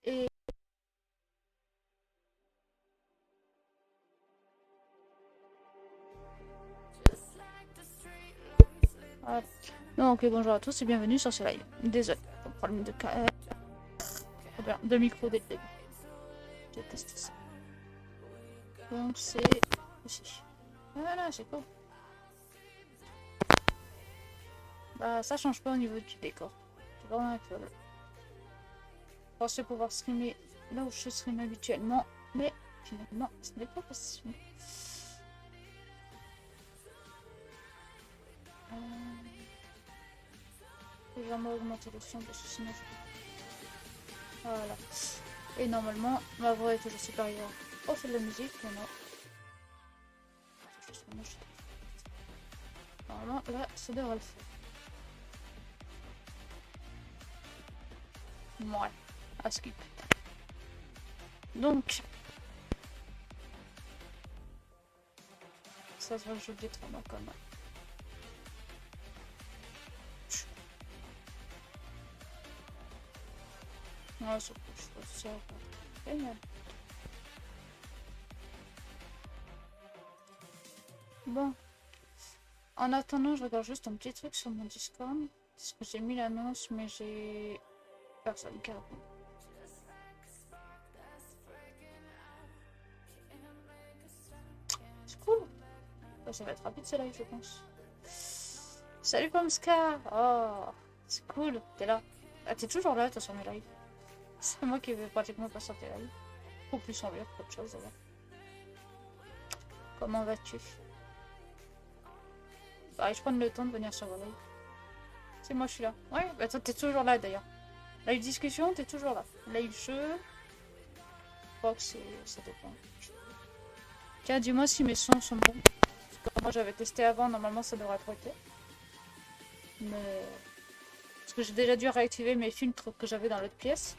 Et voilà. Donc bonjour à tous et bienvenue sur ce live. Désolé pour le problème de micro dès le début. J'ai testé ça. Donc c'est ici. Voilà, c'est cool. Bah ça change pas au niveau du décor. C'est vraiment incroyable. Je pensais pouvoir streamer là où je stream habituellement, mais finalement ce n'est pas possible. J'ai jamais augmenté le son parce que sinon je... Voilà. Et normalement ma voix est toujours supérieure au fait de la musique, mais non. Normalement là ça devrait le faire. Ouais, à skip. Donc ça se rajoute des trous quand même. Ouais, c'est cool, je trouve ça génial. Bon. En attendant, je regarde juste un petit truc sur mon Discord. Parce que j'ai mis l'annonce, mais j'ai personne qui répond. C'est cool. Ça va être rapide ce live, je pense. Salut Pomska. Oh, c'est cool. T'es là. Ah, t'es toujours là, toi, sur mes lives. C'est moi qui vais pratiquement pas sur tes lives. Ou plus en lire qu'autre chose, d'ailleurs. Comment vas-tu? Bah, je prends le temps de venir sur vos lives. C'est moi, je suis là. Ouais, bah toi, t'es toujours là, d'ailleurs. Live discussion, t'es toujours là. Live jeu... Je crois que ça dépend. Tiens, dis-moi si mes sons sont bons. Parce que moi, j'avais testé avant, normalement, ça devrait être ok. Mais... Parce que j'ai déjà dû réactiver mes filtres que j'avais dans l'autre pièce.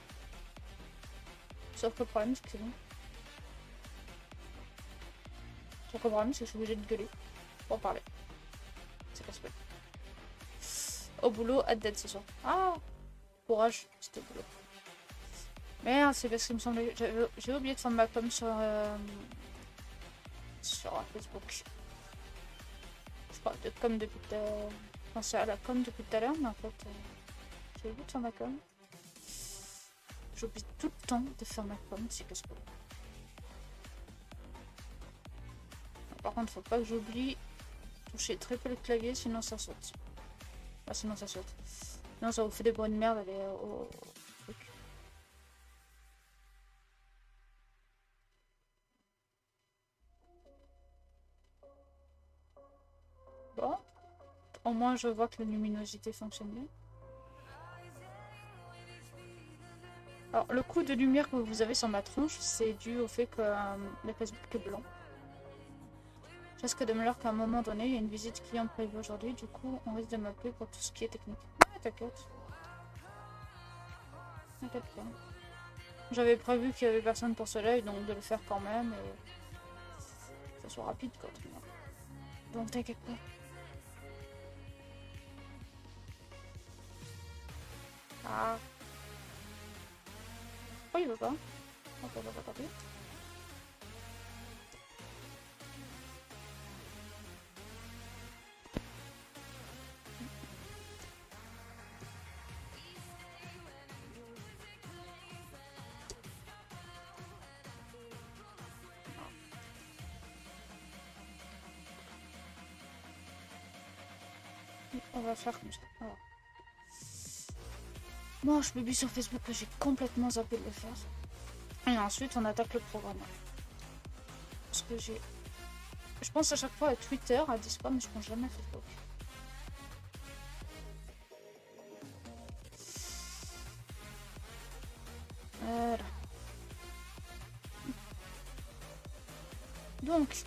Sauf que le problème, c'est que c'est bon. Donc le problème c'est que je suis obligée de gueuler pour parler. C'est casse-couille. Au boulot, à dead ce soir. Ah, courage, c'était au boulot. Merde, c'est parce qu'il me semblait... J'ai oublié de faire ma com sur Facebook. Je parle de com depuis tout à l'heure. Je pensais à la com depuis tout à l'heure, mais en fait, j'ai oublié de faire ma com. J'oublie tout le temps de faire ma com, c'est casse-couille. Par contre, faut pas que j'oublie toucher très peu le clavier, sinon ça saute. Ah, sinon ça saute. Sinon ça vous fait des bruits de merde aller au truc. Bon. Au moins je vois que la luminosité fonctionne bien. Alors le coup de lumière que vous avez sur ma tronche, c'est dû au fait que le Facebook est blanc. Je risque de me dire qu'à un moment donné, il y a une visite client prévue aujourd'hui, du coup on risque de m'appeler pour tout ce qui est technique. Ah, t'inquiète. T'inquiète pas. J'avais prévu qu'il y avait personne pour ce live, donc de le faire quand même et que ça soit rapide quoi. Donc t'inquiète pas. Ah. Oh, il veut pas. Ok, on va pas taper. On va faire comme ça. Voilà. Bon, je publie sur Facebook que j'ai complètement zappé de le faire. Et ensuite, on attaque le programme. Parce que j'ai... Je pense à chaque fois à Twitter, à Discord, mais je pense jamais à Facebook. Voilà. Donc...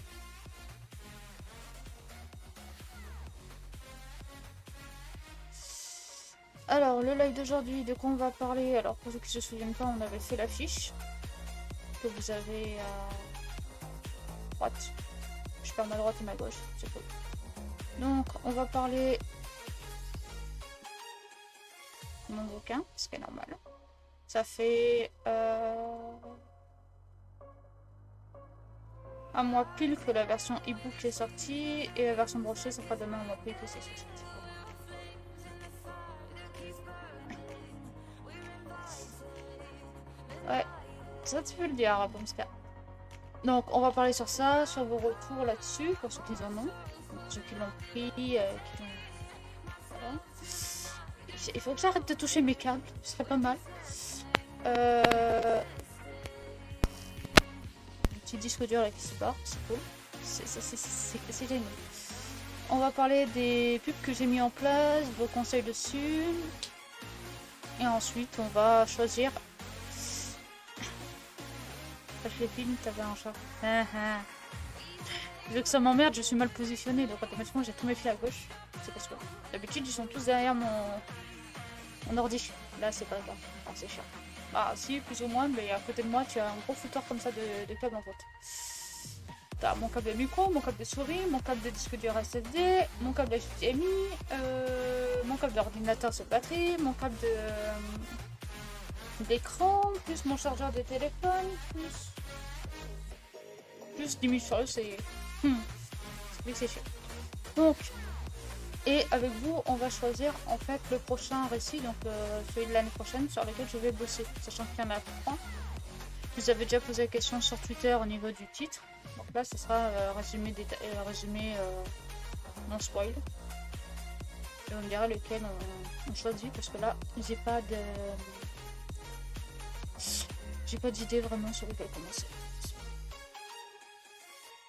Alors, le live d'aujourd'hui, de quoi on va parler? Alors, pour ceux qui se souviennent pas, on avait fait l'affiche que vous avez à droite. Je perds ma droite et ma gauche, c'est cool. Donc, on va parler de mon bouquin, ce qui est normal. Ça fait un mois pile que la version e-book est sortie et la version brochée, ça fera demain un mois pile que c'est sorti. Ouais, ça tu peux le dire, comme ça. Donc, on va parler sur ça, sur vos retours là-dessus, pour ceux qui en ont, pour ceux qui l'ont pris, qui l'ont... Voilà. Il faut que j'arrête de toucher mes câbles, ce serait pas mal. Un petit disque dur là qui se barre, c'est cool. C'est génial. On va parler des pubs que j'ai mis en place, vos conseils dessus. Et ensuite, on va choisir... Je les films, t'avais un chat. Vu que ça m'emmerde, je suis mal positionnée, donc automatiquement j'ai tous mes fils à gauche. C'est parce que d'habitude ils sont tous derrière mon ordi. Là c'est pas le cas. Alors c'est chiant. Bah si, plus ou moins, mais à côté de moi tu as un gros foutoir comme ça de câbles en fait. T'as mon câble de micro, mon câble de souris, mon câble de disque dur SSD, mon câble HDMI, mon câble d'ordinateur sur batterie, mon câble d'écran, plus mon chargeur de téléphone, plus 10 000 sur le c'est... c'est chiant. Donc, et avec vous, on va choisir en fait le prochain récit, donc celui de l'année prochaine, sur lequel je vais bosser, sachant qu'il y en a 3. Vous avez déjà posé la question sur Twitter au niveau du titre. Donc là, ce sera résumé non spoil. Et on dira lequel on choisit, parce que là, j'ai pas d'idée vraiment sur lequel commencer.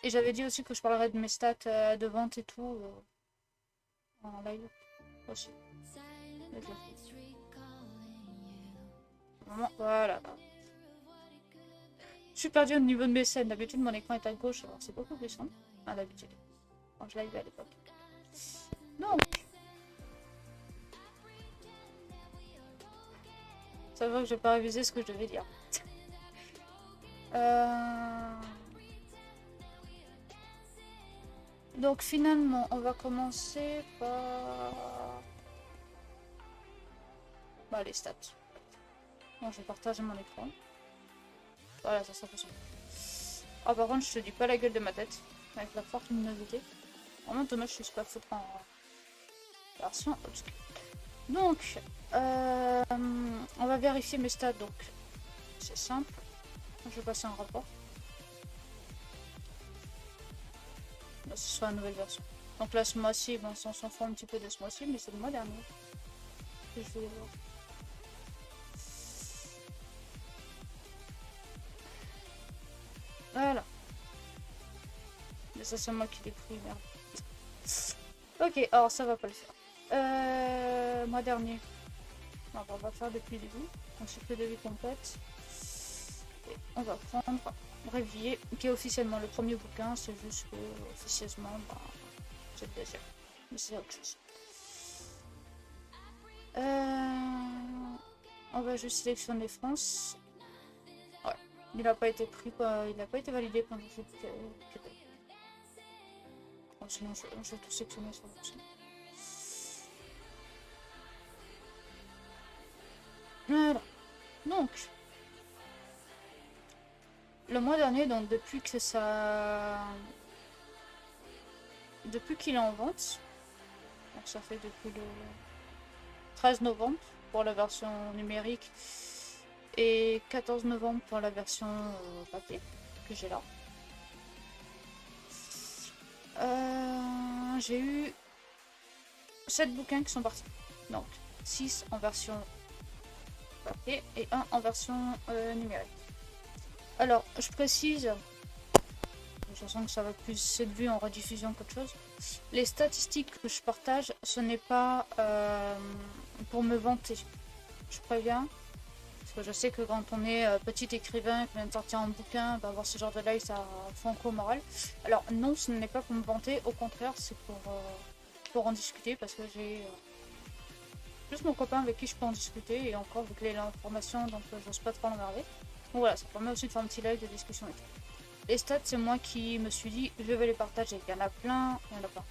Et j'avais dit aussi que je parlerais de mes stats de vente et tout en live aussi. Voilà. Je suis perdu au niveau de mes scènes. D'habitude, mon écran est à gauche, alors c'est beaucoup plus simple. Ah, d'habitude. Quand je live à l'époque. Donc. Ça va que je vais pas réviser ce que je devais dire. Donc finalement, on va commencer par les stats. Bon, je vais partager mon écran. Voilà, ça fait ça. Ah, par contre, je te dis pas la gueule de ma tête avec la forte luminosité. Vraiment dommage, je suis pas foutre en version obscure. Donc, on va vérifier mes stats. Donc, c'est simple. Je vais passer un rapport. Là, ce sera la nouvelle version. Donc là, ce mois-ci, bon, on s'en fout un petit peu de ce mois-ci, mais c'est le mois dernier que je vais voir. Voilà. Mais ça, c'est moi qui l'ai pris, merde. Ok, alors ça va pas le faire. Mois dernier. Non, on va faire depuis le début. Donc c'est que début complète. Et on va prendre Réveillé, qui est officiellement le premier bouquin. C'est juste que officieusement, c'est le deuxième. Mais c'est autre chose. On va juste sélectionner France. Ouais. Il n'a pas été pris, il n'a pas été validé pendant que j'étais. Bon, sinon, je vais tout sélectionner sur l'option. Voilà. Donc, le mois dernier, donc depuis que ça. Depuis qu'il est en vente, donc ça fait depuis le 13 novembre pour la version numérique et 14 novembre pour la version papier que j'ai là. J'ai eu 7 bouquins qui sont partis. Donc 6 en version papier et 1 en version numérique. Alors, je précise, je sens que ça va plus être vu en rediffusion qu'autre chose. Les statistiques que je partage, ce n'est pas pour me vanter. Je préviens. Parce que je sais que quand on est petit écrivain, qui vient de sortir un bouquin, avoir ce genre de live, ça franco moral. Alors non, ce n'est pas pour me vanter, au contraire, c'est pour en discuter, parce que j'ai juste mon copain avec qui je peux en discuter, et encore avec l'information, donc j'ose pas trop l'emmerder. Donc voilà, ça permet aussi de faire un petit live de discussion et tout. Les stats, c'est moi qui me suis dit, je vais les partager. Il y en a plein, il y en a plein.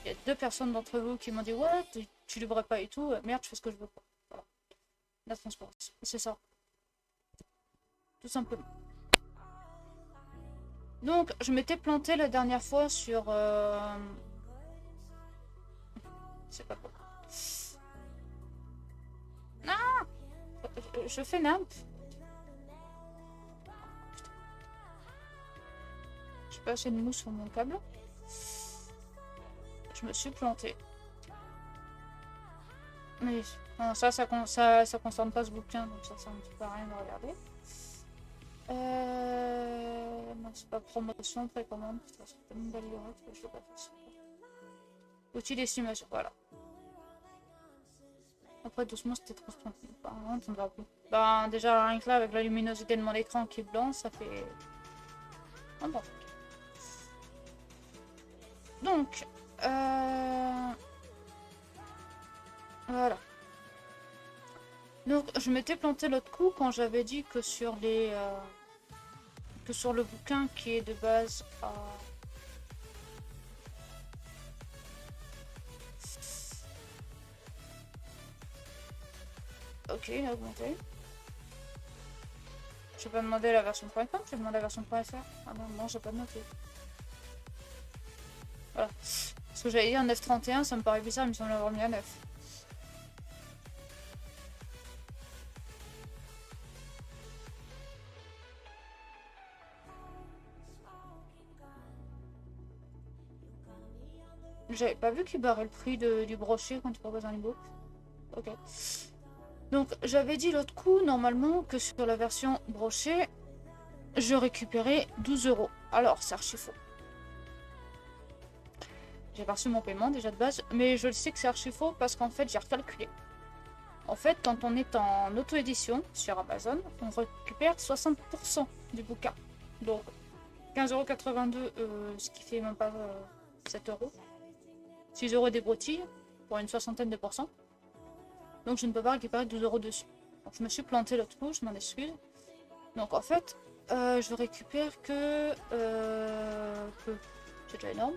Il y a 2 personnes d'entre vous qui m'ont dit, ouais, tu devrais pas et tout, merde, je fais ce que je veux pas. Voilà. La transparence, c'est ça. Tout simplement. Donc, je m'étais planté la dernière fois sur... C'est pas quoi. Non, je fais nimp. J'ai pas assez de mousse sur mon câble. Je me suis planté. Mais non, ça concerne pas ce bouquin, donc ça sert un petit peu à rien de regarder. Non, c'est pas promotion, précommande. Putain, c'est tellement d'algorithme que je l'ai pas fait ça. Outil d'estimation, voilà. Après, doucement, c'était trop spontané. On ne va plus. Ben, déjà, rien que là, avec la luminosité de mon écran qui est blanc, ça fait. Ah bon. Donc, voilà. Donc, je m'étais planté l'autre coup quand j'avais dit que sur les. Que sur le bouquin qui est de base à. Ok, il a augmenté. J'ai pas demandé la version .com, j'ai demandé la version .fr. Ah non, j'ai pas noté. Voilà. Parce que j'allais dire 9.31, ça me paraît bizarre, il me semble avoir mis à 9. J'avais pas vu qu'il barrait le prix du brochet quand tu proposes un ebook. Ok. Donc j'avais dit l'autre coup, normalement, que sur la version brochet, je récupérais 12 €. Alors, c'est archi faux. J'ai reçu mon paiement déjà de base, mais je le sais que c'est archi faux parce qu'en fait, j'ai recalculé. En fait, quand on est en auto-édition sur Amazon, on récupère 60% du bouquin. Donc 15,82 €, ce qui fait même pas 7 €. 6 € des broutilles pour une soixantaine de pourcents. Donc je ne peux pas récupérer 12 € dessus. Donc je me suis planté l'autre coup, je m'en excuse. Donc en fait, je récupère que peu. C'est déjà énorme.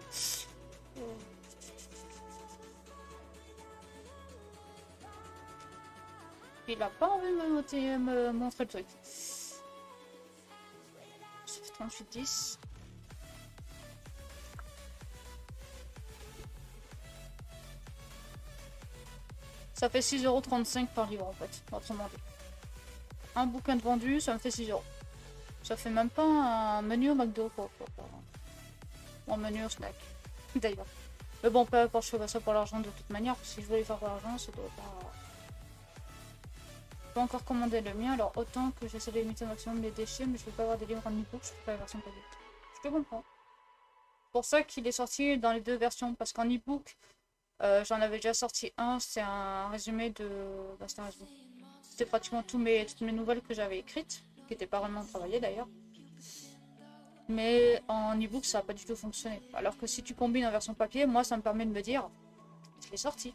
Il a pas envie de me montrer le truc. Ça fait 38,10. Ça fait 6,35 € par livre en fait, autrement dit. Un bouquin de vendu, ça me fait 6 €. Ça fait même pas un menu au McDo quoi. Ou un menu au snack, d'ailleurs. Mais bon, peu importe, je fais pas ça pour l'argent de toute manière. Si je voulais faire pour l'argent, ça doit pas... Je peux encore commander le mien, alors autant que j'essaie de limiter au maximum les déchets, mais je peux pas avoir des livres en e-book, je peux pas la version papier. Je te comprends. C'est pour ça qu'il est sorti dans les deux versions, parce qu'en e-book, j'en avais déjà sorti un, c'est un résumé de... Bah, c'était un résumé. C'était pratiquement toutes mes nouvelles que j'avais écrites, qui n'étaient pas vraiment travaillées d'ailleurs. Mais en e-book, ça n'a pas du tout fonctionné. Alors que si tu combines en version papier, moi, ça me permet de me dire, je l'ai sorti.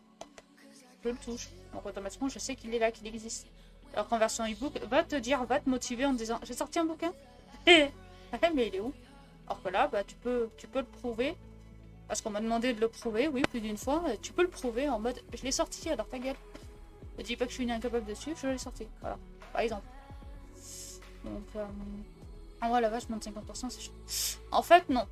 Je le touche. Donc automatiquement, je sais qu'il est là, qu'il existe. Alors qu'en version e-book, va te motiver en te disant, j'ai sorti un bouquin. Mais il est où? Alors que là, bah, tu peux le prouver. Parce qu'on m'a demandé de le prouver, oui, plus d'une fois. Tu peux le prouver en mode, je l'ai sorti, alors ta gueule. Ne dis pas que je suis incapable de suivre, je l'ai sorti. Voilà, par exemple. Donc, ah ouais, la vache, moins de 50%, c'est chaud. En fait, non.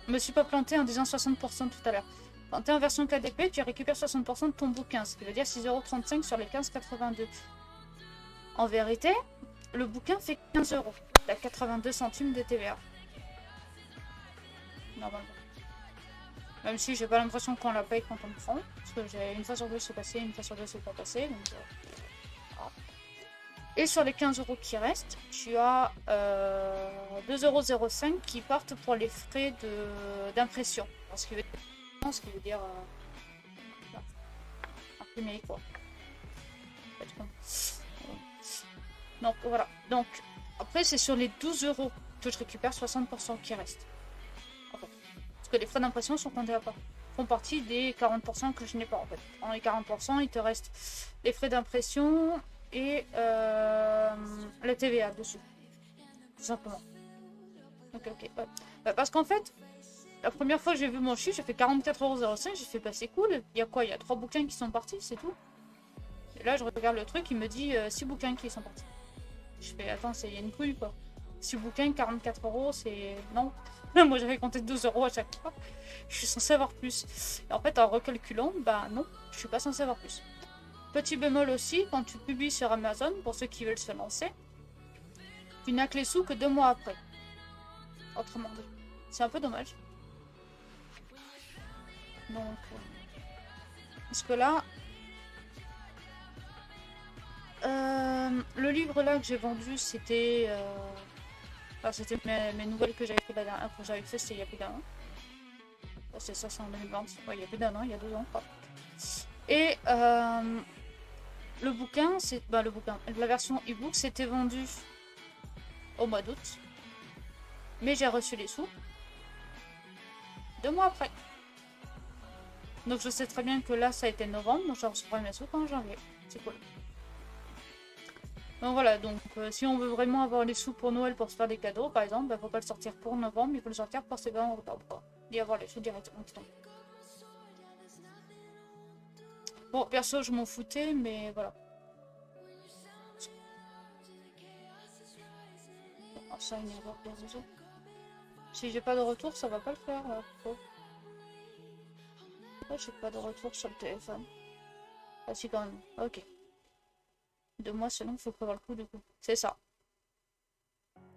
Je me suis pas planté en disant 60% tout à l'heure. Quand tu es en version KDP, tu récupères 60% de ton bouquin, ce qui veut dire 6,35 € sur les 15,82. En vérité, le bouquin fait 15 €. T'as 82 centimes de TVA. Normalement. Même si j'ai pas l'impression qu'on la paye quand on le prend. Parce que j'ai une fois sur deux c'est passé, une fois sur deux c'est pas passé. Donc, voilà. Et sur les 15 € qui restent, tu as 2,05 € qui partent pour les frais d'impression. Ce qui veut dire imprimer quoi. Donc voilà. Donc après c'est sur les 12 € que je récupère 60% qui restent. Parce que les frais d'impression sont comptés à part. Font partie des 40% que je n'ai pas en fait. Dans les 40%, il te reste les frais d'impression et la TVA dessus. Tout simplement. Ok. Ouais. Bah, parce qu'en fait, la première fois que j'ai vu mon chiffre, j'ai fait 44,05 €. J'ai fait bah c'est cool. Il y a quoi? Il y a 3 bouquins qui sont partis, c'est tout. Et là, je regarde le truc, il me dit 6 bouquins qui sont partis. Je fais attends, il y a une couille quoi. 6 bouquins, 44 €, c'est... Non. Moi j'avais compté 12 € à chaque fois. Je suis censée avoir plus. Et en fait, en recalculant, bah non, je suis pas censée avoir plus. Petit bémol aussi, quand tu publies sur Amazon, pour ceux qui veulent se lancer, tu n'as que les sous que 2 mois après. Autrement dit. C'est un peu dommage. Donc, parce que là, le livre là que j'ai vendu, c'était... Enfin, c'était mes nouvelles que j'avais fait la dernière fois que j'avais fait, c'était il y a plus d'un an. C'est ça, c'est en 2020. Ouais, il y a plus d'un an, il y a 2 ans. Quoi. Et le bouquin, la version e-book, c'était vendu au mois d'août. Mais j'ai reçu les sous 2 mois après. Donc je sais très bien que là, ça a été novembre, donc je recevrai mes sous en janvier. C'est cool. Donc voilà, donc si on veut vraiment avoir les sous pour Noël pour se faire des cadeaux, par exemple, bah, faut pas le sortir pour novembre, il faut le sortir pour septembre ou octobre, quoi. Et avoir les sous directement. Bon, perso, je m'en foutais, mais voilà. Oh, ça, une erreur de réseau. Si j'ai pas de retour, ça va pas le faire, là. Pourquoi j'ai pas de retour sur le téléphone? Ah si, quand même. Ok. 2 mois seulement, faut prévoir le coup du coup. C'est ça.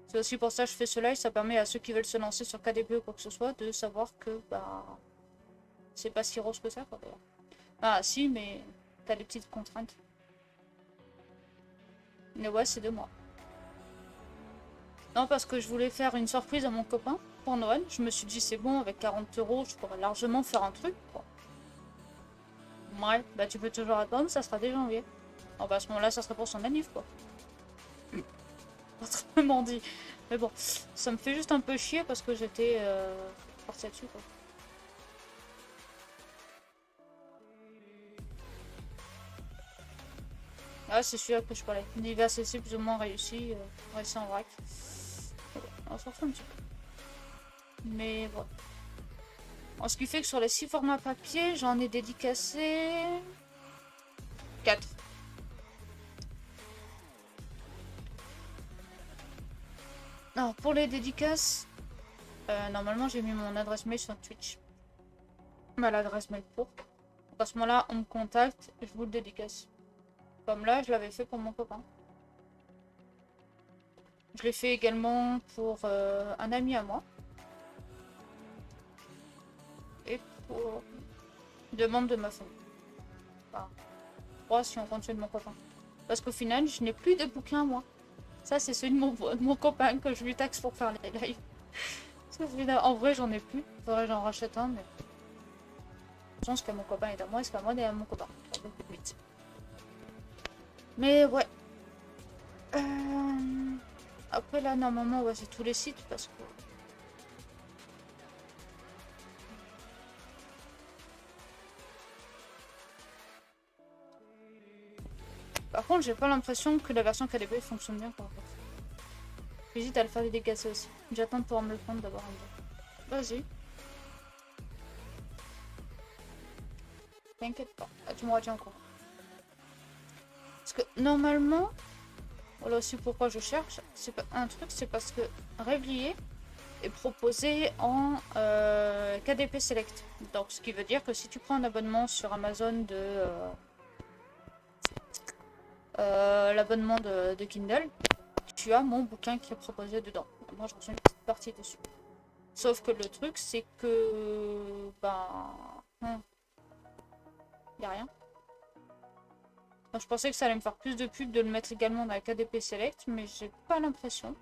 C'est aussi pour ça que je fais ce live, ça permet à ceux qui veulent se lancer sur KDP ou quoi que ce soit de savoir que bah c'est pas si rose que ça quoi d'ailleurs. Ah si, mais t'as des petites contraintes. Mais ouais, c'est 2 mois. Non, parce que je voulais faire une surprise à mon copain pour Noël. Je me suis dit c'est bon, avec 40 €, je pourrais largement faire un truc quoi. Ouais, bah tu peux toujours attendre, ça sera dès janvier. Oh, bah à ce moment-là, ça serait pour son anniv, quoi. Autrement dit. Mais bon, ça me fait juste un peu chier parce que j'étais partie là-dessus, quoi. Ah, c'est celui-là que je parlais. Niveau accessible, plus ou moins réussi. Réussi en vrac. On s'en fout un petit peu. Mais voilà. En ce qui fait que sur les 6 formats papier, j'en ai dédicacé 4. Alors pour les dédicaces, normalement j'ai mis mon adresse mail sur Twitch. L'adresse mail pro. À ce moment-là, on me contacte et je vous le dédicace. Comme là, je l'avais fait pour mon copain. Je l'ai fait également pour un ami à moi. Et pour deux membres de ma famille. Enfin, 3 si on compte celui de mon copain. Parce qu'au final, je n'ai plus de bouquins à moi. Ça, c'est celui de mon copain que je lui taxe pour faire les lives. En vrai, j'en ai plus. Faudrait que j'en rachète un, mais... Je pense que mon copain est à moi, est-ce qu'à moi est à mon copain. Mais ouais. Après là, normalement, ouais, c'est tous les sites parce que... Par contre, j'ai pas l'impression que la version KDP fonctionne bien par rapport. J'hésite à le faire dédicacer aussi. J'attends de pouvoir me le prendre d'abord un peu. Vas-y. T'inquiète pas. Ah, tu me retiens encore. Parce que normalement, voilà aussi pourquoi je cherche. C'est pas un truc, c'est parce que Rêvlier est proposé en KDP Select. Donc ce qui veut dire que si tu prends un abonnement sur Amazon de l'abonnement de Kindle, tu as mon bouquin qui est proposé dedans. Moi je reçois une petite partie dessus. Sauf que le truc c'est que y a rien. Donc, je pensais que ça allait me faire plus de pub de le mettre également dans la KDP Select, mais j'ai pas l'impression.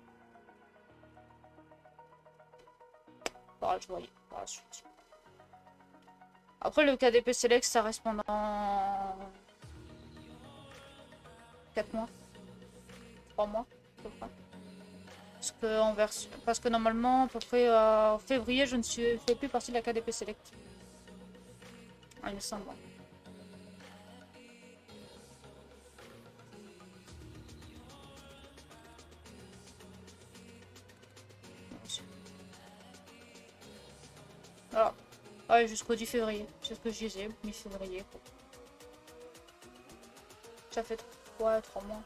Bah, je voyais par la suite. Après, le KDP Select, ça reste pendant 4 mois. 3 mois, à peu près. Parce que normalement, à peu près en février, je ne fais plus partie de la KDP Select. Ah, il me semble. Alors, ouais, jusqu'au 10 février. C'est ce que je disais, mi-février. Ça fait 3 mois.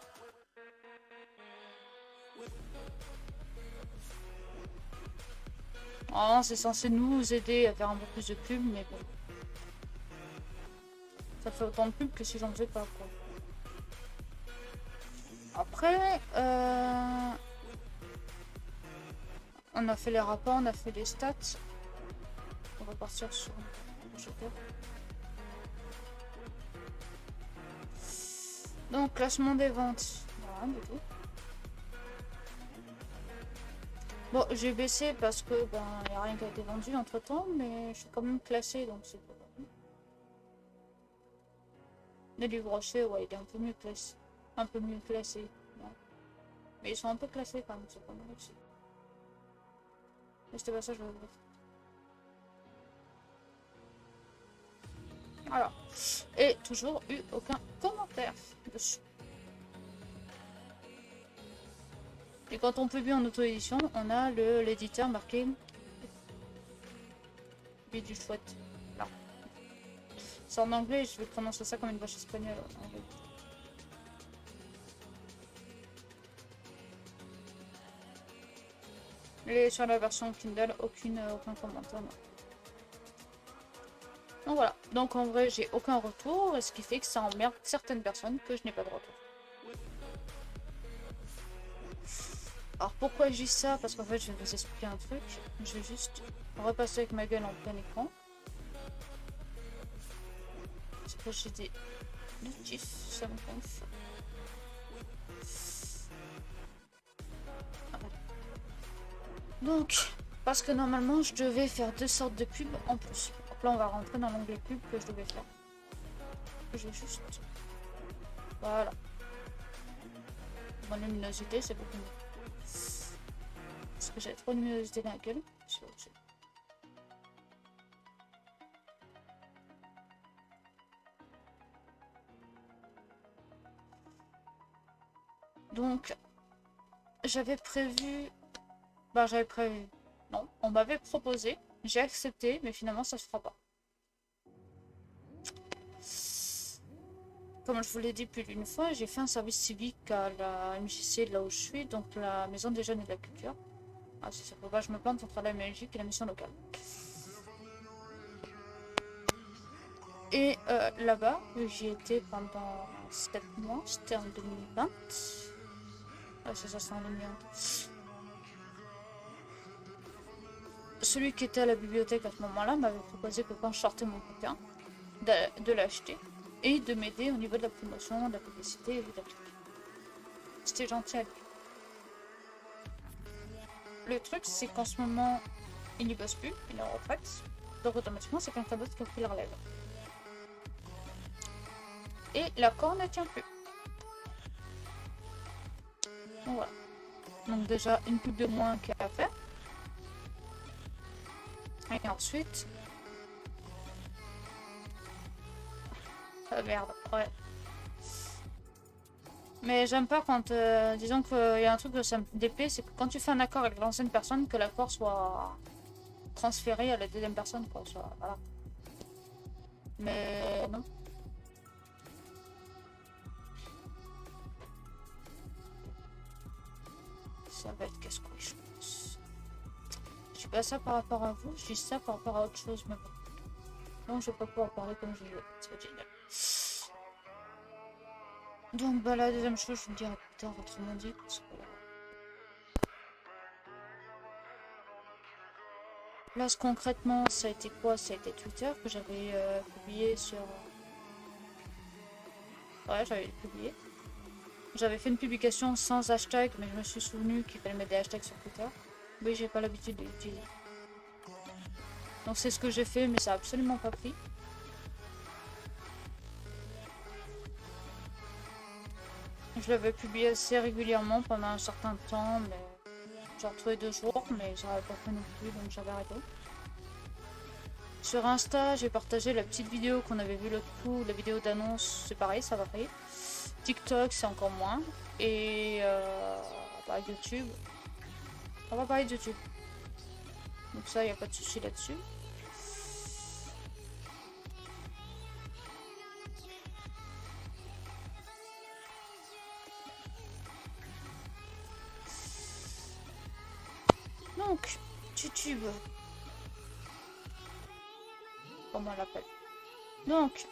Oh, c'est censé nous aider à faire un peu plus de pub, mais bon. Ça fait autant de pub que si j'en faisais pas, quoi. Après, on a fait les rapports, on a fait les stats. On va partir sur donc, classement des ventes. Rien du tout. Bon, j'ai baissé parce que il n'y a rien qui a été vendu entre temps, mais je suis quand même classée donc c'est pas bon. Les livres rochers, ouais, il est un peu mieux classé. Un peu mieux classé. Ouais. Mais ils sont un peu classés quand même, c'est pas mal aussi. Mais c'était pas ça que je voulais dire. Voilà. Et toujours eu aucun commentaire dessus. Et quand on publie en auto-édition, on a l'éditeur marqué Vie du chouette. Là. C'est en anglais, je vais prononcer ça comme une vache espagnole. Et sur la version Kindle, aucun commentaire. Non. Donc voilà. Donc en vrai, j'ai aucun retour, ce qui fait que ça emmerde certaines personnes que je n'ai pas de retour. Alors pourquoi je dis ça? Parce qu'en fait, je vais vous expliquer un truc. Je vais juste repasser avec ma gueule en plein écran. Parce que j'ai des notifs, ça me gonfle. Donc, parce que normalement, je devais faire 2 sortes de pubs en plus. Donc là, on va rentrer dans l'onglet pub que je devais faire. Je vais juste... Voilà. Mon luminosité, c'est beaucoup mieux. Parce que j'ai trop de luminosité dans la gueule. Donc, j'avais prévu... Non, on m'avait proposé, j'ai accepté, mais finalement ça se fera pas. Comme je vous l'ai dit plus d'une fois, j'ai fait un service civique à la MJC de là où je suis, donc la Maison des Jeunes et de la Culture. Ah, si ça peut pas, je me plante entre la MLJ et la mission locale. Et là-bas, j'y étais pendant 7 mois, c'était en 2020. Ah, c'est ça, c'est en 2020. Celui qui était à la bibliothèque à ce moment-là m'avait proposé que quand je sortais mon bouquin, de l'acheter et de m'aider au niveau de la promotion, de la publicité et de la clique. C'était gentil à lui. Le truc, c'est qu'en ce moment, il n'y bosse plus, il est en retraite. Donc automatiquement, c'est quelqu'un d'autre qui a pris la relève. Et l'accord ne tient plus. Donc voilà. Donc déjà, une pub de moins qu'il y a à faire. Et ensuite... merde, ouais. Mais j'aime pas quand... disons qu'il y a un truc que ça me déplaît, c'est que quand tu fais un accord avec l'ancienne personne, que l'accord soit transféré à la deuxième personne, quoi. Soit, voilà. Mais non. Ça va être casse-couille, je pense. Je dis pas ça par rapport à vous, je dis ça par rapport à autre chose, mais bon. Non, je vais pas pouvoir parler comme je veux. C'est génial. Donc, bah, la deuxième chose, je vous dirai plus tard, autrement dit. Parce que... Là, concrètement, ça a été quoi? Ça a été Twitter que j'avais publié sur... Ouais, j'avais publié. J'avais fait une publication sans hashtag, mais je me suis souvenu qu'il fallait mettre des hashtags sur Twitter. Oui, j'ai pas l'habitude de l'utiliser. Donc c'est ce que j'ai fait, mais ça a absolument pas pris. Je l'avais publié assez régulièrement pendant un certain temps, mais genre tous les 2 jours, mais ça n'avait pas fait non plus, donc j'avais arrêté. Sur Insta, j'ai partagé la petite vidéo qu'on avait vue l'autre coup, la vidéo d'annonce, c'est pareil, ça va pas. TikTok, c'est encore moins. Et bah, YouTube, on va parler de YouTube. Donc ça, il n'y a pas de souci là-dessus. Donc, YouTube. Comment on l'appelle? Donc,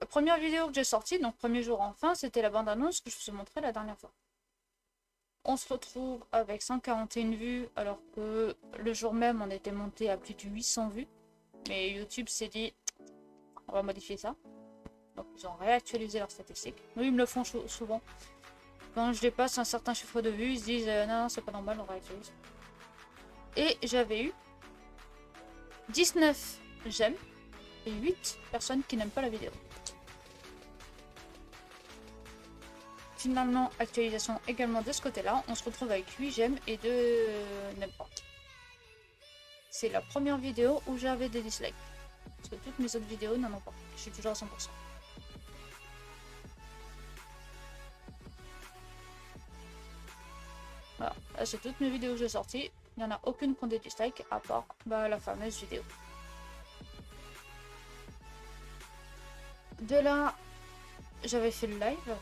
la première vidéo que j'ai sortie, donc premier jour enfin, c'était la bande-annonce que je vous ai montrée la dernière fois. On se retrouve avec 141 vues, alors que le jour même, on était monté à plus de 800 vues. Mais YouTube s'est dit, on va modifier ça. Donc, ils ont réactualisé leurs statistiques. Nous, ils me le font souvent. Quand je dépasse un certain chiffre de vues, ils se disent, non, c'est pas normal, on réactualise. Et j'avais eu 19 j'aime et 8 personnes qui n'aiment pas la vidéo. Finalement, actualisation également de ce côté-là. On se retrouve avec 8 j'aime et 2 n'aiment pas. C'est la première vidéo où j'avais des dislikes. Parce que toutes mes autres vidéos n'en ont pas. Je suis toujours à 100%. Voilà, là c'est toutes mes vidéos que j'ai sorties. Il n'y en a aucune qui ont des dislikes à part la fameuse vidéo. De là, j'avais fait le live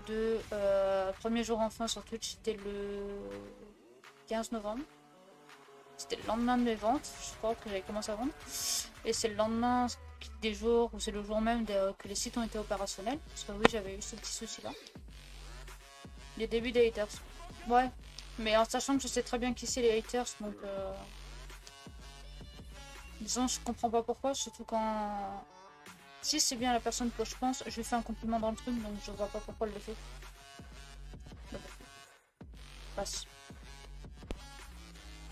de premier jour enfin sur Twitch, c'était le 15 novembre. C'était le lendemain de mes ventes, je crois que j'avais commencé à vendre. Et c'est le lendemain des jours, ou c'est le jour même que les sites ont été opérationnels. Parce que oui, j'avais eu ce petit souci là. Les débuts des haters. Ouais, mais en sachant que je sais très bien qui c'est les haters, donc... disons, je comprends pas pourquoi, surtout quand... Si c'est bien la personne que je pense, je lui fais un compliment dans le truc, donc je vois pas pourquoi elle le fait. Passe.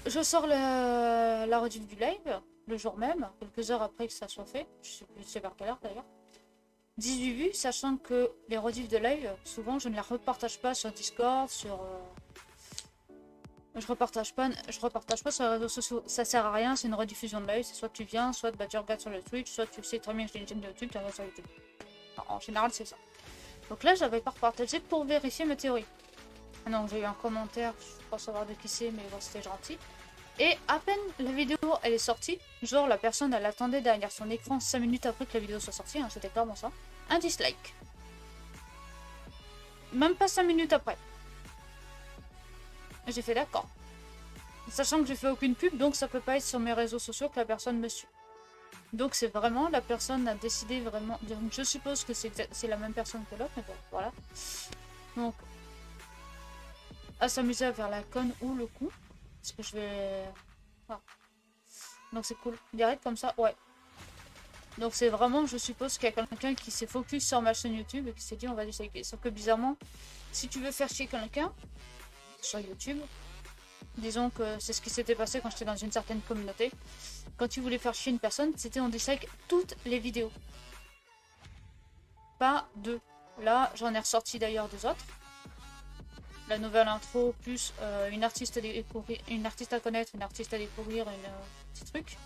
Je sors la rediff du live, le jour même, quelques heures après que ça soit fait. Je sais plus vers quelle heure d'ailleurs. 18 vues, sachant que les rediffs de live, souvent je ne les repartage pas sur Discord, sur... Je repartage pas sur les réseaux sociaux, ça sert à rien, c'est une rediffusion de live, c'est soit tu viens, soit tu regardes sur le Twitch, soit tu sais très bien que j'ai une chaîne de YouTube, tu regardes sur YouTube. Enfin, en général c'est ça. Donc là j'avais pas repartagé pour vérifier mes théories. Non, j'ai eu un commentaire, je crois savoir de qui c'est, mais bon, c'était gentil. Et à peine la vidéo elle est sortie, genre la personne elle attendait derrière son écran 5 minutes après que la vidéo soit sortie, hein, c'était clairement ça, un dislike. Même pas 5 minutes après. J'ai fait d'accord. Sachant que j'ai fait aucune pub, donc ça peut pas être sur mes réseaux sociaux que la personne me suit. Donc c'est vraiment, la personne a décidé vraiment, donc je suppose que c'est la même personne que l'autre, mais bon, voilà. Donc, à s'amuser à faire la conne ou le coup, parce que je vais... Voilà. Donc c'est cool. Direct comme ça, ouais. Donc c'est vraiment, je suppose qu'il y a quelqu'un qui s'est focus sur ma chaîne YouTube et qui s'est dit on va disliker. Sauf que bizarrement, si tu veux faire chier quelqu'un sur YouTube, disons que c'est ce qui s'était passé quand j'étais dans une certaine communauté. Quand tu voulais faire chier une personne, c'était on dislike toutes les vidéos. Pas deux. Là, j'en ai ressorti d'ailleurs deux autres. La nouvelle intro, plus une artiste à découvrir, une artiste à connaître, une artiste à découvrir, un petit truc.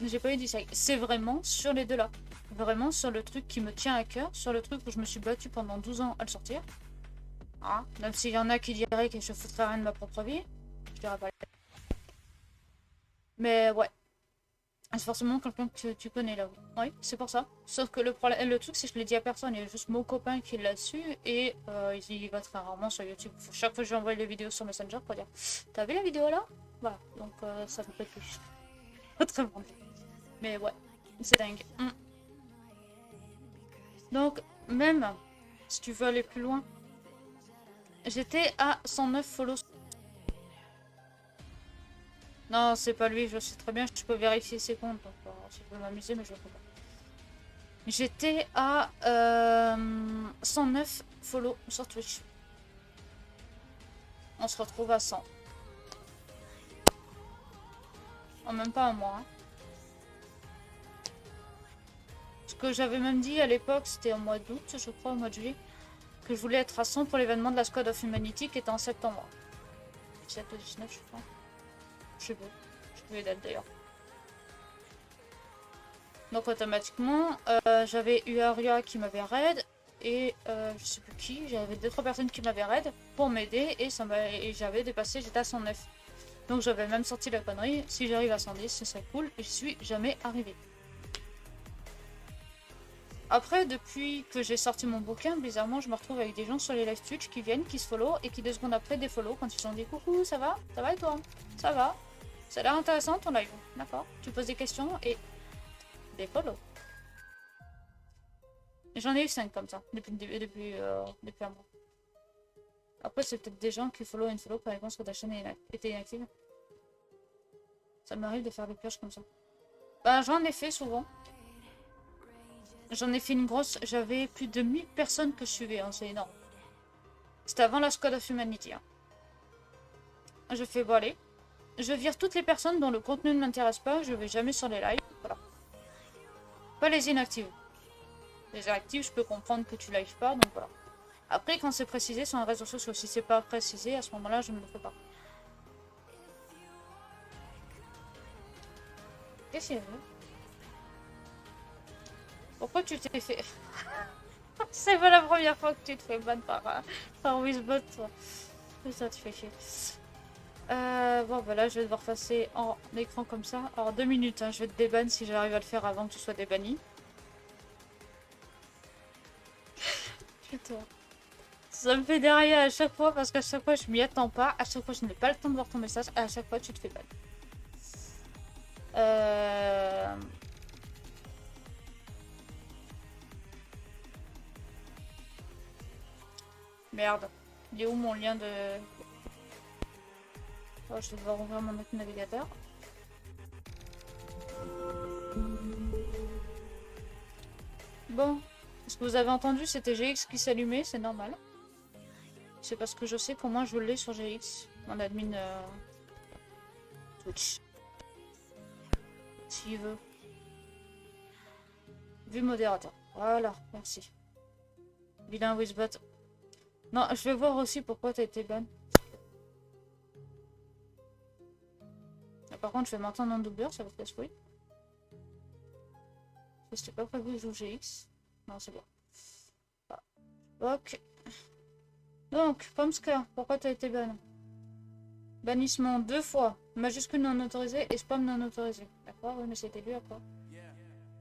J'ai pas eu dislike. C'est vraiment sur les deux là. Vraiment sur le truc qui me tient à cœur, sur le truc où je me suis battue pendant 12 ans à le sortir. Ah, même s'il y en a qui diraient que je foutrais rien de ma propre vie. Je dirais pas. Mais ouais. C'est forcément quelqu'un que tu connais là. Oui, c'est pour ça. Sauf que le problème, le truc, c'est que je l'ai dit à personne. Il y a juste mon copain qui l'a su. Et il va très rarement sur YouTube. Chaque fois que j'envoie les vidéos sur Messenger pour dire t'as vu la vidéo là? Voilà. Donc ça me plaît plus. Très bon. Mais ouais, c'est dingue. Donc, même si tu veux aller plus loin, j'étais à 109 follows. Non, c'est pas lui, je sais très bien, je peux vérifier ses comptes. Donc, je peux m'amuser, mais je ne peux pas. J'étais à 109 follow sur Twitch. On se retrouve à 100. En même pas un mois. Hein. Ce que j'avais même dit à l'époque, c'était au mois d'août, je crois, au mois de juillet, que je voulais être à 100 pour l'événement de la Squad of Humanity qui était en septembre. 17 ou 19, je crois. Je sais pas. Je peux les dates d'ailleurs. Donc automatiquement, j'avais eu Aria qui m'avait raid et je sais plus qui, j'avais 2-3 personnes qui m'avaient raid pour m'aider et j'avais dépassé, j'étais à 109. Donc j'avais même sorti la connerie, si j'arrive à 110 ce serait cool et je suis jamais arrivée. Après, depuis que j'ai sorti mon bouquin, bizarrement je me retrouve avec des gens sur les live Twitch qui viennent, qui se follow et qui 2 secondes après défollow quand ils ont dit coucou, ça va? Ça va et toi? Ça va? Ça a l'air intéressant ton live, d'accord? Tu poses des questions et des follow. J'en ai eu 5 comme ça, depuis un mois. Après, c'est peut-être des gens qui follow une follow par exemple que ta chaîne était inactive. Ça m'arrive de faire des pioches comme ça. Bah, j'en ai fait souvent. J'en ai fait une grosse. J'avais plus de 1000 personnes que je suivais, hein, c'est énorme. C'était avant la Squad of Humanity. Hein. Je fais bon, allez. Je vire toutes les personnes dont le contenu ne m'intéresse pas. Je vais jamais sur les lives. Voilà. Pas les inactives. Les actifs, je peux comprendre que tu lives pas, donc voilà. Après, quand c'est précisé sur un réseau social, si c'est pas précisé, à ce moment-là, je ne le fais pas. Qu'est-ce qu'il y a? Pourquoi tu t'es fait... C'est pas la première fois que tu te fais ban par Wizbot, toi. Ça te fait chier. Bon, bah là, je vais devoir passer en écran comme ça. Alors, 2 minutes, hein, je vais te déban si j'arrive à le faire avant que tu sois débanni. Putain. Ça me fait derrière à chaque fois parce qu'à chaque fois, je m'y attends pas. À chaque fois, je n'ai pas le temps de voir ton message. À chaque fois, tu te fais ban. Merde. Il est où mon lien de... Oh, je vais devoir ouvrir mon autre navigateur. Bon. Ce que vous avez entendu, c'était GX qui s'allumait. C'est normal. C'est parce que je sais qu'au moins je l'ai sur GX. Mon admin Twitch. S'il veut. Vu modérateur. Voilà, merci. Vilain Wizbot. Non, je vais voir aussi pourquoi t'as été ban. Par contre, je vais m'entendre en doubleur, ça va te casse-couille. C'était pas prévu, je joue GX. Non, c'est bon. Ah. Ok. Donc, Pomska, pourquoi t'as été ban? Bannissement 2 fois. Majuscule non autorisé et spam non autorisé. D'accord, oui, mais c'était lui après.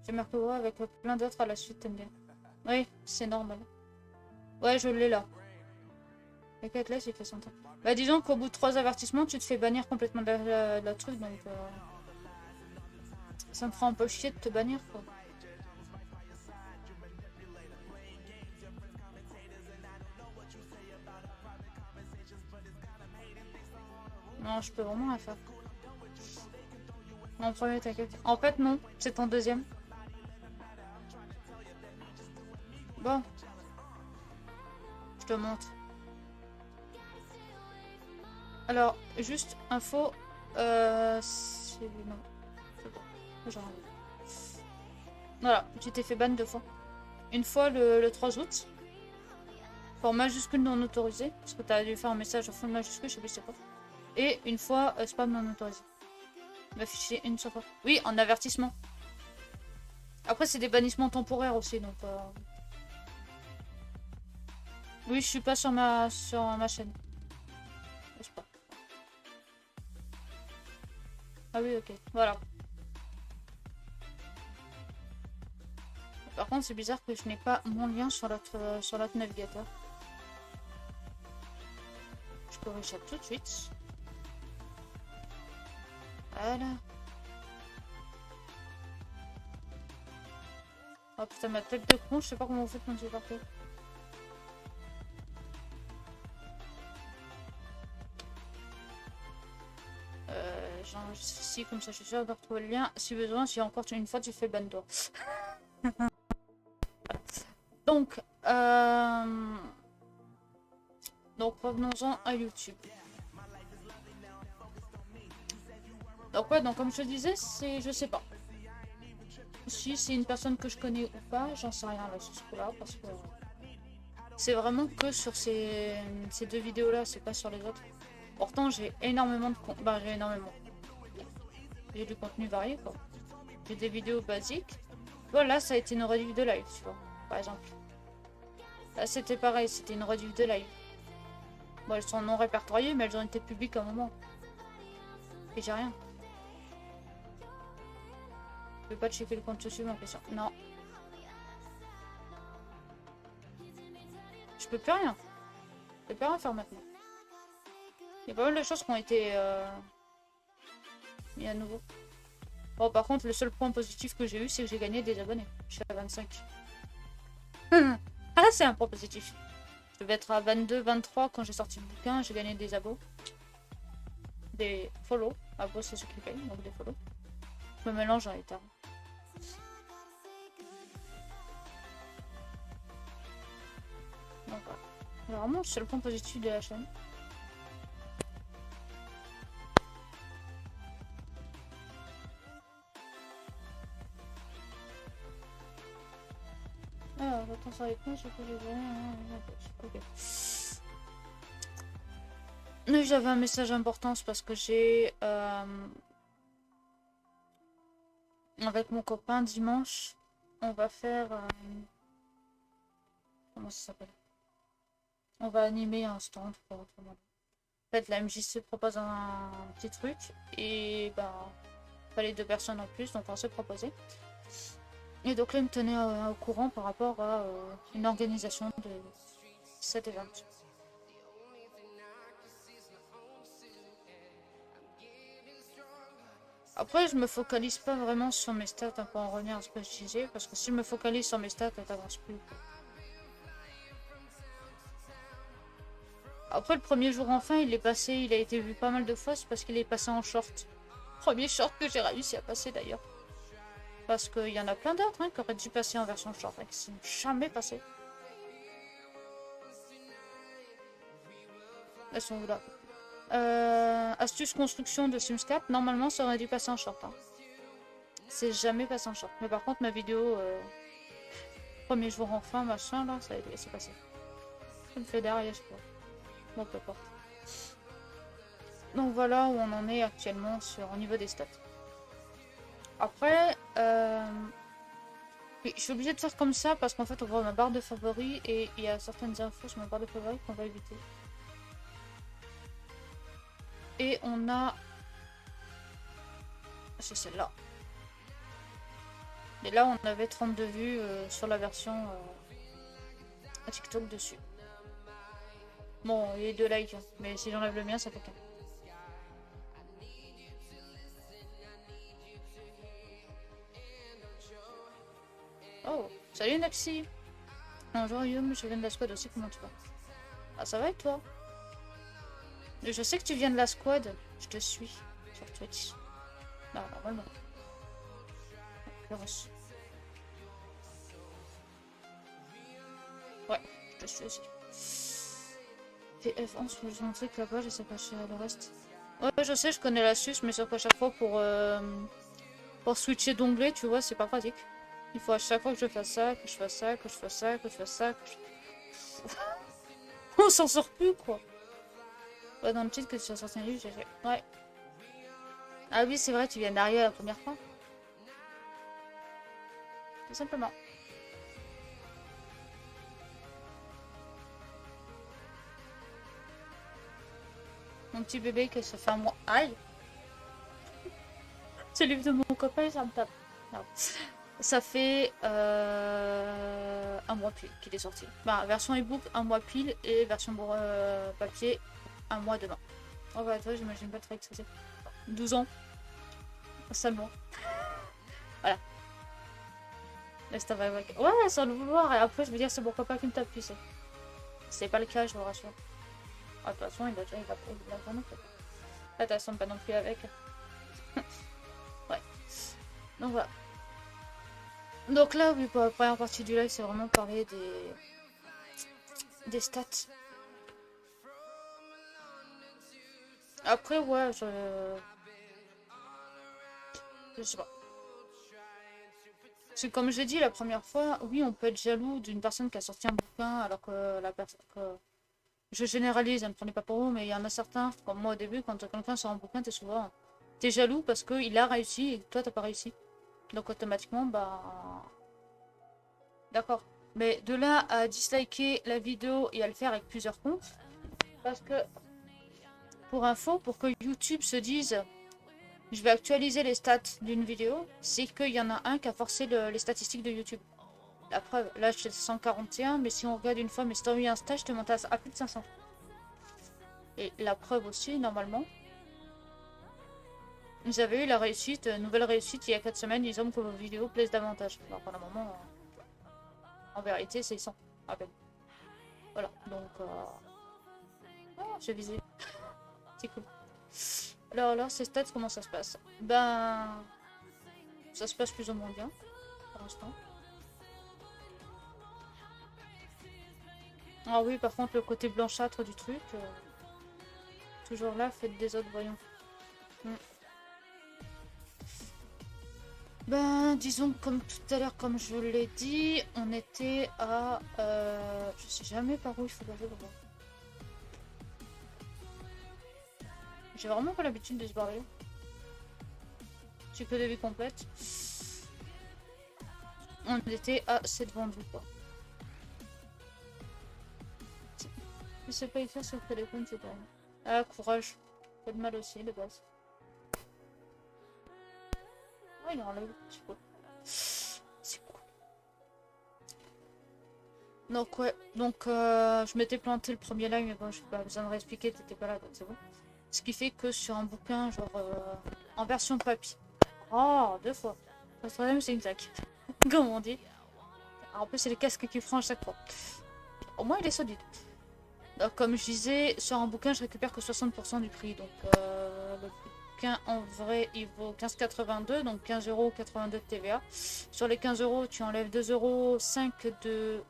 J'ai marqué ouais avec plein d'autres à la suite, t'aimes bien. Oui, c'est normal. Ouais, je l'ai là. Et Atlas, il fait son temps. Bah, disons qu'au bout de 3 avertissements, tu te fais bannir complètement de la truc, donc ça me fera un peu chier de te bannir, quoi. Non, je peux vraiment rien faire. En premier, t'inquiète. En fait, non, c'est ton deuxième. Bon, je te montre. Alors, juste info. Non, c'est bon. J'arrive. Voilà, tu t'es fait ban 2 fois. Une fois le 3 août. Pour majuscule non autorisé. Parce que t'as dû faire un message au fond de majuscule, je sais plus c'est quoi. Et une fois spam non autorisé. M'afficher une seule fois. Oui, en avertissement. Après, c'est des bannissements temporaires aussi, donc. Oui, je suis pas sur ma chaîne. Je sais pas. Ah oui, ok. Voilà. Par contre, c'est bizarre que je n'ai pas mon lien sur l'autre navigateur. Je corrige ça tout de suite. Voilà. Oh putain, ma tête de con, je sais pas comment vous faites quand j'ai parti. J'enregistre ici, comme ça je suis sûre de retrouver le lien. Si besoin, si encore une fois tu fais ban-door. Donc, revenons-en à YouTube. Donc ouais, donc comme je te disais, je sais pas. Si c'est une personne que je connais ou pas, j'en sais rien là sur ce coup-là, parce que c'est vraiment que sur ces 2 vidéos-là, c'est pas sur les autres. Pourtant, j'ai énormément de contenu. Bah, j'ai du contenu varié, quoi. J'ai des vidéos basiques. Voilà, ça a été une rediff de live, tu vois, par exemple. Là, c'était pareil, c'était une rediff de live. Bon, elles sont non répertoriées, mais elles ont été publiques à un moment. Et j'ai rien. Je peux pas checker le compte social, ma question. Non. Je peux plus rien. Je peux plus rien faire maintenant. Il y a pas mal de choses qui ont été mis à nouveau. Bon, par contre, le seul point positif que j'ai eu, c'est que j'ai gagné des abonnés. Je suis à 25. Ah, c'est un point positif. Je devais être à 22, 23 quand j'ai sorti le bouquin. J'ai gagné des abos. Des follow. Abos, c'est ceux qui payent, donc des follow. Je me mélange en les termes. Donc voilà. C'est vraiment le seul point positif de la chaîne. Alors, attends, ça répond, c'est que j'ai... Ok. J'avais un message important, c'est parce que j'ai... avec mon copain, dimanche, on va faire... comment ça s'appelle? On va animer un stand pour autrement. En fait, la MJC propose un petit truc, et ben... fallait 2 personnes en plus, donc on s'est proposé. Et donc là, il me tenait au courant par rapport à une organisation de cet événement. Après, je me focalise pas vraiment sur mes stats, pour en revenir à ce que je disais, parce que si je me focalise sur mes stats, elles t'avancent plus. Après, le premier jour enfin, il a été vu pas mal de fois, c'est parce qu'il est passé en short. Premier short que j'ai réussi à passer d'ailleurs. Parce qu'il y en a plein d'autres qui auraient dû passer en version short, qui ne sont jamais passés. Elles sont où là? Astuce construction de Sims 4, normalement ça aurait dû passer en short. C'est jamais passé en short. Mais par contre, ma vidéo, premier jour enfin, machin, là, ça s'est passé. Ça me fait derrière, je crois. Bon, peu importe. Donc voilà où on en est actuellement au niveau des stats. Après, oui, je suis obligée de faire comme ça parce qu'en fait on voit ma barre de favoris et il y a certaines infos sur ma barre de favoris qu'on va éviter. Et on a... C'est celle-là. Et là on avait 32 vues sur la version TikTok dessus. Bon, il y a 2 likes, hein. Mais si j'enlève le mien ça fait qu'un. Oh, salut Naxi. Bonjour Yum, je viens de la squad aussi, comment tu vas? Ah ça va et toi? Je sais que tu viens de la squad, je te suis sur Twitch. Non, normalement. Ouais, je te suis aussi. TF11, je vais montrer que là-bas, je sais pas le reste. Ouais, je sais, je connais l'astuce, mais sauf qu'à chaque fois pour switcher d'onglet, tu vois, c'est pas pratique. Il faut à chaque fois que je fasse ça, que je fasse ça, que je fasse ça, que je fasse ça, que je... On s'en sort plus, quoi. Ouais, dans le titre que tu as sorti un livre, j'ai fait... Ouais. Ah oui, c'est vrai, tu viens d'arriver la première fois. Tout simplement. Mon petit bébé que ça fait un mois. Aïe! C'est le livre de mon copain, ça me tape. Non. Ça fait un mois pile qu'il est sorti. Bah, version ebook, un mois pile, et version papier, un mois demain. Oh bah toi, j'imagine pas très que ça c'est. 12 ans. Seulement. Voilà. Laisse ta vibe. Ouais, sans le vouloir. Et après, je veux dire, c'est mon copain qui me tape, tu sais. C'est pas le cas, je vous rassure. Ah, de toute façon, il a déjà pas non plus. Là, t'as pas non plus avec. Ouais. Donc voilà. Donc là, oui, pour la première partie du live, c'est vraiment parler des stats. Après, ouais, je sais pas. C'est comme j'ai dit la première fois, oui, on peut être jaloux d'une personne qui a sorti un bouquin alors que la personne... Je généralise, ne me prenez pas pour vous, mais il y en a certains, comme moi au début, quand quelqu'un sort un bouquin, t'es jaloux parce qu'il a réussi et toi t'as pas réussi. Donc automatiquement, bah... D'accord. Mais de là à disliker la vidéo et à le faire avec plusieurs comptes, parce que, pour info, pour que YouTube se dise je vais actualiser les stats d'une vidéo, c'est qu'il y en a un qui a forcé les statistiques de YouTube. La preuve, là je suis 141, mais si on regarde une fois mes stories Insta, je te monte à plus de 500. Et la preuve aussi, normalement, vous avez eu la réussite, nouvelle réussite il y a 4 semaines, disons que vos vidéos plaisent davantage. Alors pour le moment, en vérité, c'est 100 à peine. Voilà, donc... Oh, j'ai visé. C'est cool. Alors, ces stats, comment ça se passe? Ben... Ça se passe plus ou moins bien, pour l'instant. Ah oui, par contre, le côté blanchâtre du truc... toujours là, faites des autres, voyons. Ben, disons, comme tout à l'heure, comme je l'ai dit, on était à... je sais jamais par où il faut passer pour voir. J'ai vraiment pas l'habitude de se barrer. J'ai que des vies complètes. On était à 7 vendus, quoi. Je sais pas écrire sur le téléphone, c'est pas... Ah, courage. Pas de mal aussi, de base. Oh, il enlève. C'est cool. C'est cool. Donc, ouais. Donc, je m'étais planté le premier live, mais bon, je n'ai pas besoin de réexpliquer, t'étais pas là, donc c'est bon. Ce qui fait que sur un bouquin, genre, en version papier. Oh, 2 fois. Le troisième, c'est une claque. Comme on dit. Alors, en plus, c'est les casques qui prend à chaque fois. Au moins, il est solide. Donc, comme je disais, sur un bouquin, je récupère que 60% du prix. Donc, le bouquin, en vrai, il vaut 15,82. Donc, 15,82 € de TVA. Sur les 15 €, tu enlèves 2,5 € de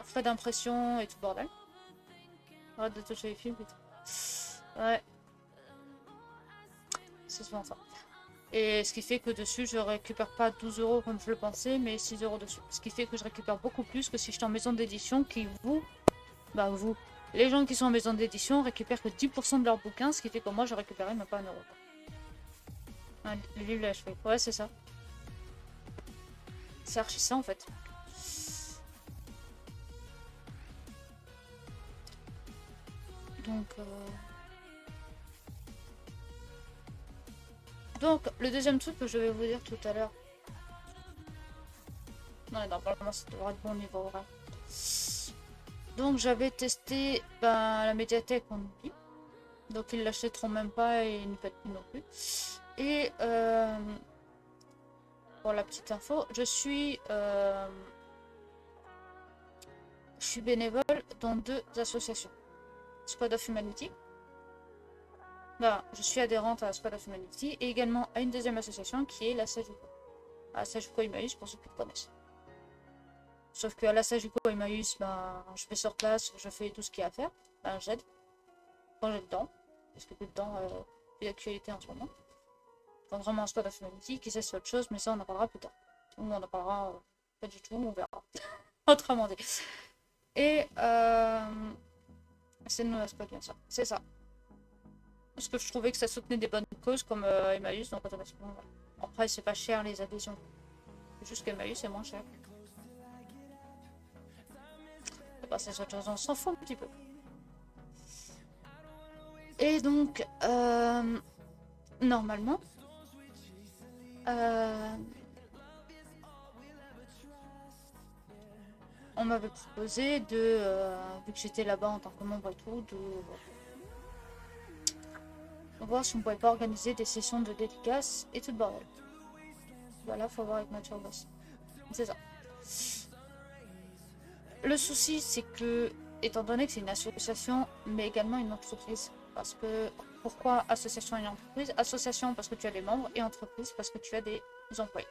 frais d'impression et tout bordel. Arrête de toucher les films, putain. Ouais. C'est souvent ça. Et ce qui fait que dessus, je récupère pas 12 € comme je le pensais, mais 6 € dessus. Ce qui fait que je récupère beaucoup plus que si j'étais en maison d'édition qui vous... Bah vous. Les gens qui sont en maison d'édition récupèrent que 10% de leur bouquin, ce qui fait que moi, je récupérais même pas 1 €. Ouais, le livre l'achevé. Ouais, c'est ça. C'est archi ça en fait. Donc, le deuxième truc que je vais vous dire tout à l'heure. Non, normalement, ça devrait être bon niveau horaire. Donc, j'avais testé la médiathèque en oublie. Donc, ils l'achèteront même pas et ils ne pètent plus non plus. Et pour la petite info, je suis bénévole dans 2 associations. Squad of Humanity. Je suis adhérente à la Squad of Humanity et également à une deuxième association qui est la Sajuko. La Sajuko Emmaüs pour ceux qui connaissent. Sauf qu'à la Sajuko Emmaüs, je fais sur place, je fais tout ce qu'il y a à faire. J'aide. Quand j'ai le temps. Parce que plus de temps, plus d'actualité en ce moment. Contrairement à Squad of Humanity, qui sait c'est autre chose, mais ça on en parlera plus tard. Ou on en parlera pas du tout, on verra. Autrement dit. Et c'est nous la Squad, bien ça. C'est ça. Parce que je trouvais que ça soutenait des bonnes causes comme Emmaüs, donc automatiquement. Voilà. Après, c'est pas cher les adhésions. C'est juste qu'Emmaüs c'est moins cher. C'est autre chose, on s'en fout un petit peu. Et donc, normalement, on m'avait proposé de, vu que j'étais là-bas en tant que membre et tout, de voir si on pouvait pas organiser des sessions de dédicaces et tout le bordel. Voilà, faut voir avec Nature Boss. C'est ça. Le souci, c'est que, étant donné que c'est une association, mais également une entreprise, parce que, pourquoi association et entreprise? Association parce que tu as des membres, et entreprise parce que tu as des employés.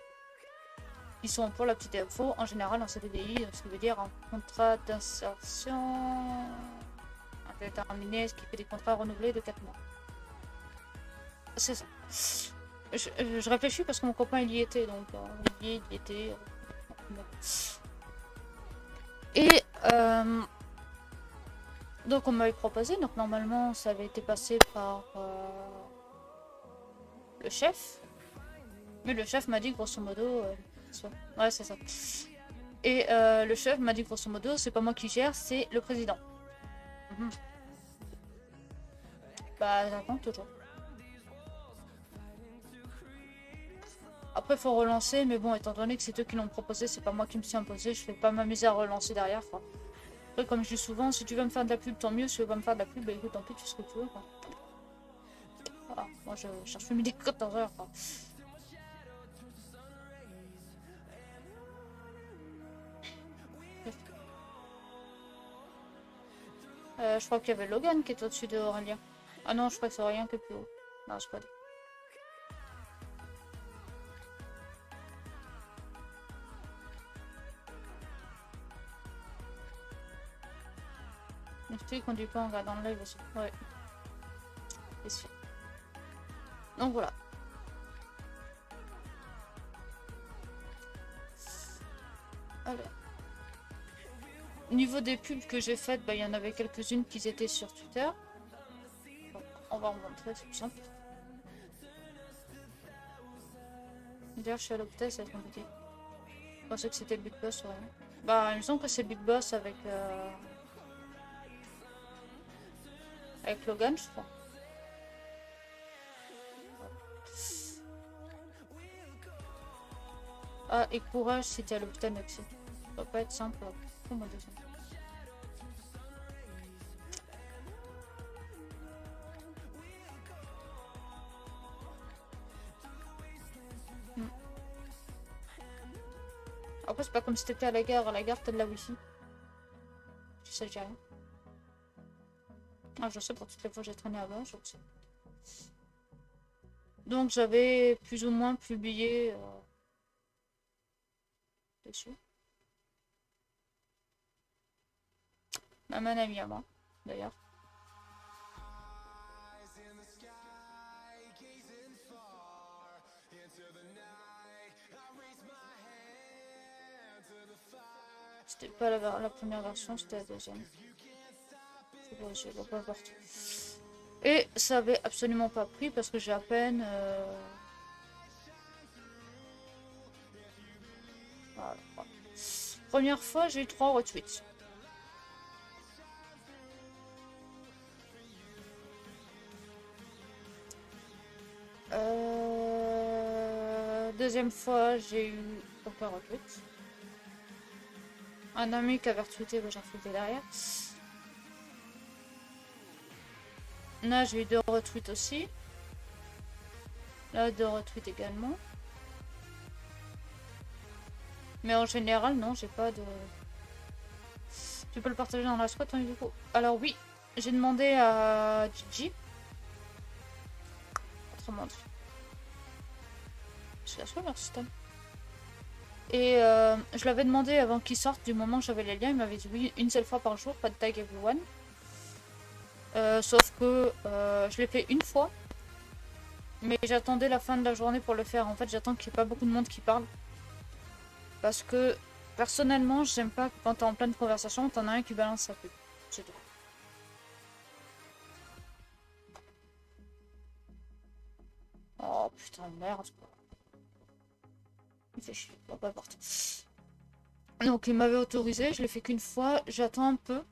Ils sont, pour la petite info, en général en CDI, ce qui veut dire un contrat d'insertion indéterminé, ce qui fait des contrats renouvelés de 4 mois. C'est ça. Je réfléchis parce que mon copain il y était, donc il y était. Et donc on m'avait proposé, donc normalement ça avait été passé par le chef. Mais le chef m'a dit grosso modo. Ouais, c'est ça. Et le chef m'a dit grosso modo, c'est pas moi qui gère, c'est le président. J'attends toujours. Après, faut relancer, mais bon, étant donné que c'est eux qui l'ont proposé, c'est pas moi qui me suis imposé, je vais pas m'amuser à relancer derrière, quoi. Après, comme je dis souvent, si tu veux me faire de la pub, tant mieux. Si tu veux pas me faire de la pub, écoute, tant pis, tu fais ce que tu veux, quoi. Voilà, moi je cherche le midi 14h, quoi. Je crois qu'il y avait Logan qui est au-dessus de Aurélien. Ah non, je crois que c'est Aurélien qui est plus haut. Non, c'est pas dit. Il conduit pas en regardant le live aussi. Ouais. C'est sûr. Donc voilà. Alors. Au niveau des pubs que j'ai faites, il y en avait quelques-unes qui étaient sur Twitter. Donc, on va en montrer, c'est plus simple. D'ailleurs, je suis à l'hôpital, ça va être compliqué. Je pensais que c'était Big Boss, ouais. Il me semble que c'est Big Boss avec Logan, je crois. Ah, et courage si t'es à l'hôpital, Maxi. Ça va pas être simple. Comment dire ça? Après, c'est pas comme si t'étais à la gare. À la gare, t'as de la wifi. Tu sais, j'ai rien. Ah, je sais, pour toutes les fois que j'ai traîné avant, je sais. Donc, j'avais plus ou moins publié dessus. Même un ami à moi, d'ailleurs. C'était pas la première version, c'était la deuxième. Je vois pas partout. Et ça avait absolument pas pris parce que j'ai à peine. Voilà. Première fois, j'ai eu 3 retweets. Deuxième fois, j'ai eu aucun retweet. Un ami qui avait retweeté, bah, j'ai retweeté derrière. Là, j'ai eu 2 retweets aussi. Là, 2 retweets également. Mais en général, non, j'ai pas de... Tu peux le partager dans la squat, hein, du coup. Alors oui, j'ai demandé à Gigi. Autrement dit. C'est la squat, leur système. Et je l'avais demandé avant qu'il sorte, du moment que j'avais les liens, il m'avait dit oui, une seule fois par jour, pas de tag everyone. Sauf que je l'ai fait une fois. Mais j'attendais la fin de la journée pour le faire. En fait, j'attends qu'il n'y ait pas beaucoup de monde qui parle. Parce que personnellement, j'aime pas que quand t'es en pleine conversation, t'en as un qui balance sa pub. C'est tout. Oh putain, merde. Il fait chier. Bon, peu importe. Donc, il m'avait autorisé, je l'ai fait qu'une fois. J'attends un peu.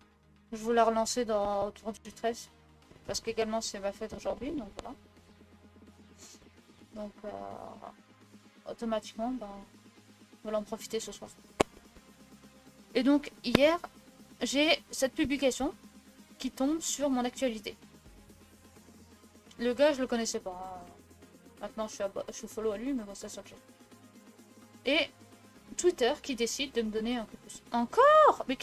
Je voulais relancer autour du 13. Parce qu'également, c'est ma fête aujourd'hui. Donc, voilà. Donc, automatiquement, ben, on va en profiter ce soir. Et donc, hier, j'ai cette publication qui tombe sur mon actualité. Le gars, je le connaissais pas. Hein. Maintenant, je suis follow à lui, mais bon, ça, c'est autre chose. Et Twitter qui décide de me donner un coup de pouce. Encore? Mais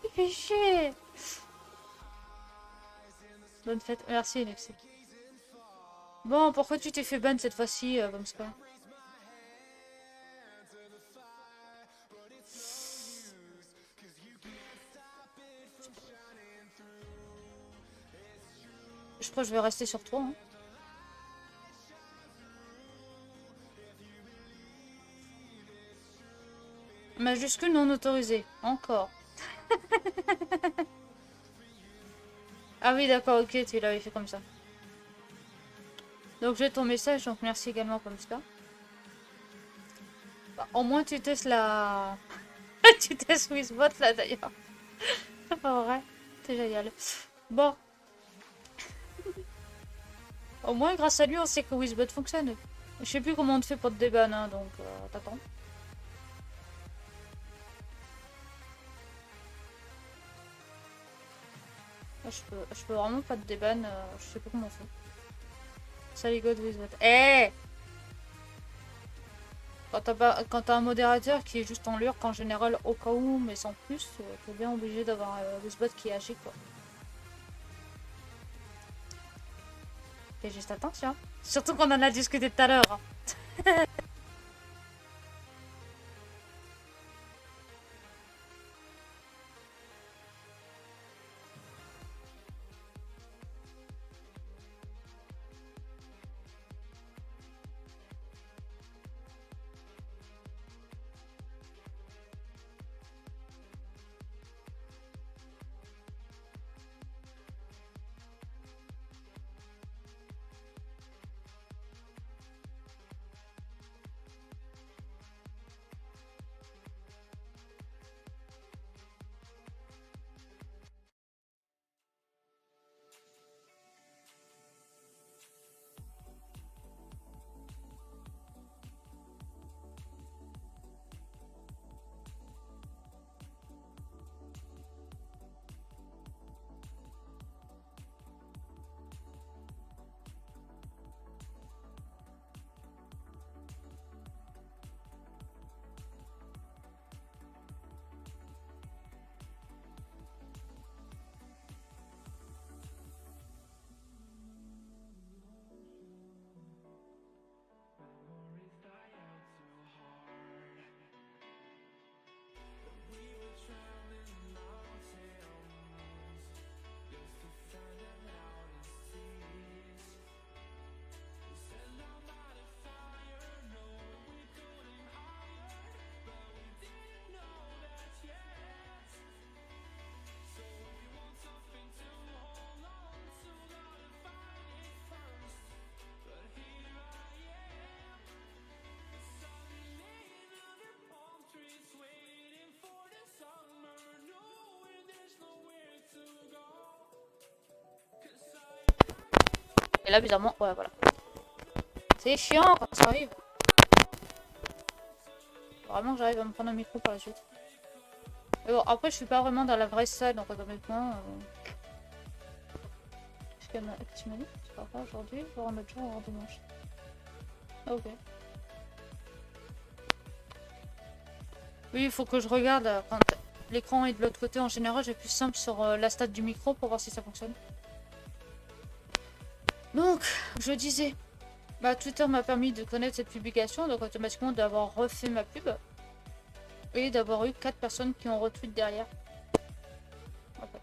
il fait chier. Bonne fête. Merci, Alexis. Bon, pourquoi tu t'es fait ban cette fois-ci, comme ça? Je crois que je vais rester sur toi. Hein. Majuscule non autorisée. Encore. Ah oui, d'accord, ok, tu l'avais fait comme ça. Donc j'ai ton message, donc merci également comme ça. Bah, au moins tu testes la... tu testes Wizbot là d'ailleurs. C'est pas vrai. C'est génial. Bon. Au moins grâce à lui on sait que Wizbot fonctionne. Je sais plus comment on te fait pour te déban, hein, donc t'attends. Je peux vraiment pas te déban, je sais pas comment on fait. Salut God Wizbot. Eh Quand t'as un modérateur qui est juste en lurk en général au cas où, mais sans plus, t'es bien obligé d'avoir Wizbot qui agit quoi. Fais juste attention. Surtout qu'on en a discuté tout à l'heure. Hein. Et là, bizarrement, ouais, voilà. C'est chiant quand ça arrive. Vraiment que j'arrive à me prendre un micro par la suite. Mais bon, après, je suis pas vraiment dans la vraie salle, donc honnêtement. Qu'est-ce qu'il m'a dit? C'est pas grave aujourd'hui, voir un autre jour, voir dimanche. Ok. Oui, il faut que je regarde quand l'écran est de l'autre côté. En général, j'ai plus simple sur la stat du micro pour voir si ça fonctionne. Donc, je disais, bah, Twitter m'a permis de connaître cette publication, donc automatiquement d'avoir refait ma pub et d'avoir eu 4 personnes qui ont retweet derrière. En fait.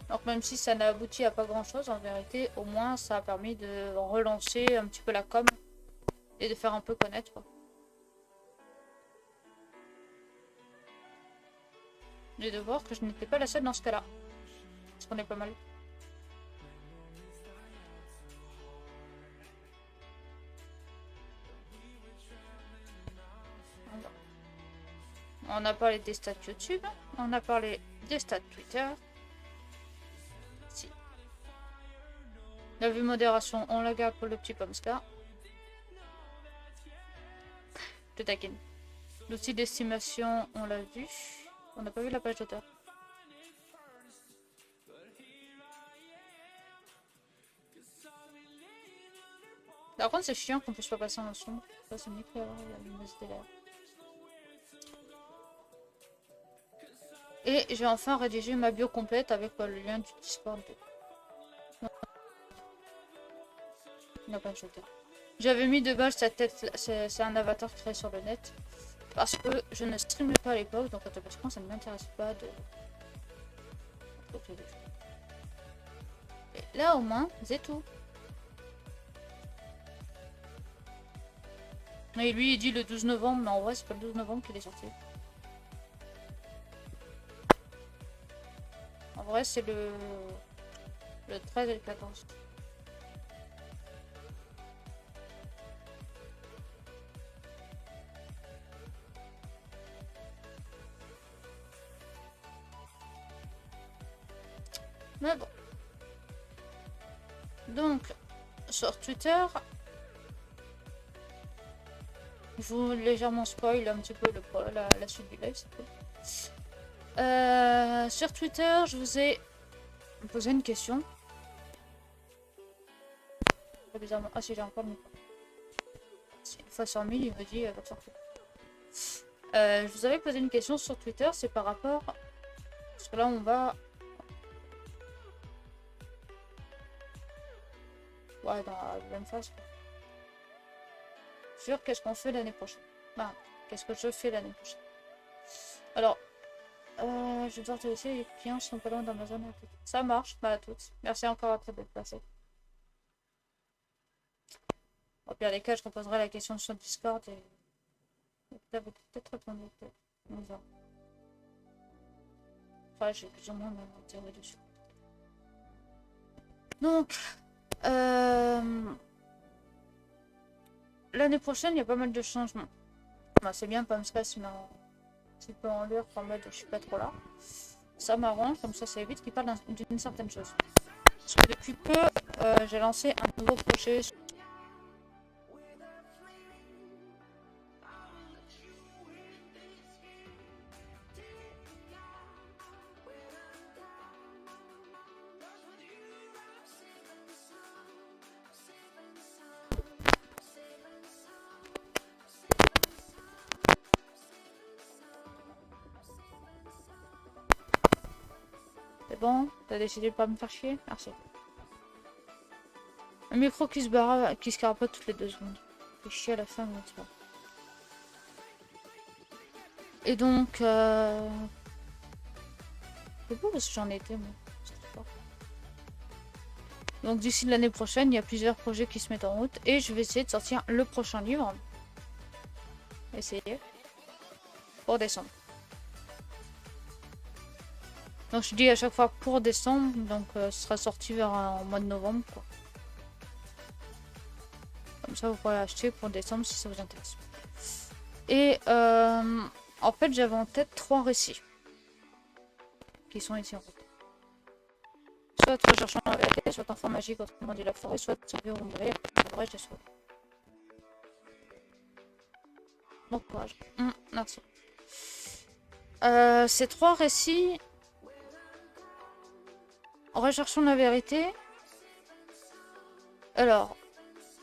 Donc même si ça n'a abouti à pas grand chose, en vérité, au moins ça a permis de relancer un petit peu la com et de faire un peu connaître, quoi. Et de voir que je n'étais pas la seule dans ce cas-là. Parce qu'on est pas mal. On a parlé des stats YouTube, on a parlé des stats Twitter. Si. La vue modération, on la garde pour le petit Pomska. Je taquine. L'outil d'estimation, on l'a vu. On n'a pas vu la page d'auteur. Par contre, c'est chiant qu'on puisse pas passer en son. Ça, c'est mieux que la luminosité là. Et j'ai enfin rédigé ma bio complète avec le lien du Discord. Il n'a pas de d'auteur. J'avais mis de base sa tête, c'est un avatar créé sur le net. Parce que je ne streamais pas à l'époque, donc automatiquement ça ne m'intéresse pas de... Et là au moins, c'est tout. Et lui il dit le 12 novembre, mais en vrai c'est pas le 12 novembre qu'il est sorti. En vrai c'est le 13 et le 14. Mais bon. Donc, sur Twitter, je vous légèrement spoil un petit peu la suite du live, c'est cool. Sur Twitter, je vous ai posé une question. Bizarrement. Ah si, j'ai encore le micro. Une fois sur 1000, il me dit va sortir. Je vous avais posé une question sur Twitter, c'est par rapport... Parce que là, on va... Ouais, dans la même phase. Sur qu'est-ce qu'on fait l'année prochaine. Bah, qu'est-ce que je fais l'année prochaine. Alors, je vais devoir te laisser, les clients sont pas loin d'Amazon. Ça marche, bah à toutes. Merci encore à toi d'être passé. Au pire des cas, je reposerai la question sur Discord et vous avez peut-être répondu. On verra. Enfin, j'ai plus ou moins ma théorie dessus. Donc, l'année prochaine, il y a pas mal de changements. Bah, c'est bien, Pomska se met un petit peu en l'air en mode je suis pas trop là. Ça m'arrange, comme ça évite qu'il parle d'une certaine chose. Parce que depuis peu, j'ai lancé un nouveau projet. C'est bon, t'as décidé de pas me faire chier? Merci. Un micro qui se carapote toutes les 2 secondes. Fait chier à la fin, mais c'est pas. Et donc, c'est beau parce que j'en étais, moi. Donc d'ici l'année prochaine, il y a plusieurs projets qui se mettent en route et je vais essayer de sortir le prochain livre. Essayer. Pour décembre. Donc je dis à chaque fois pour décembre, donc ce sera sorti vers en mois de novembre, quoi. Comme ça vous pourrez l'acheter pour décembre si ça vous intéresse. Et en fait j'avais en tête 3 récits qui sont ici en fait. Soit très cherchant avec vérité, soit enfant magique, autrement dit la forêt, soit sauver ou mourir. Vrai, j'ai sauvé. Bon courage. Merci. Ces 3 récits, recherchons la vérité. Alors,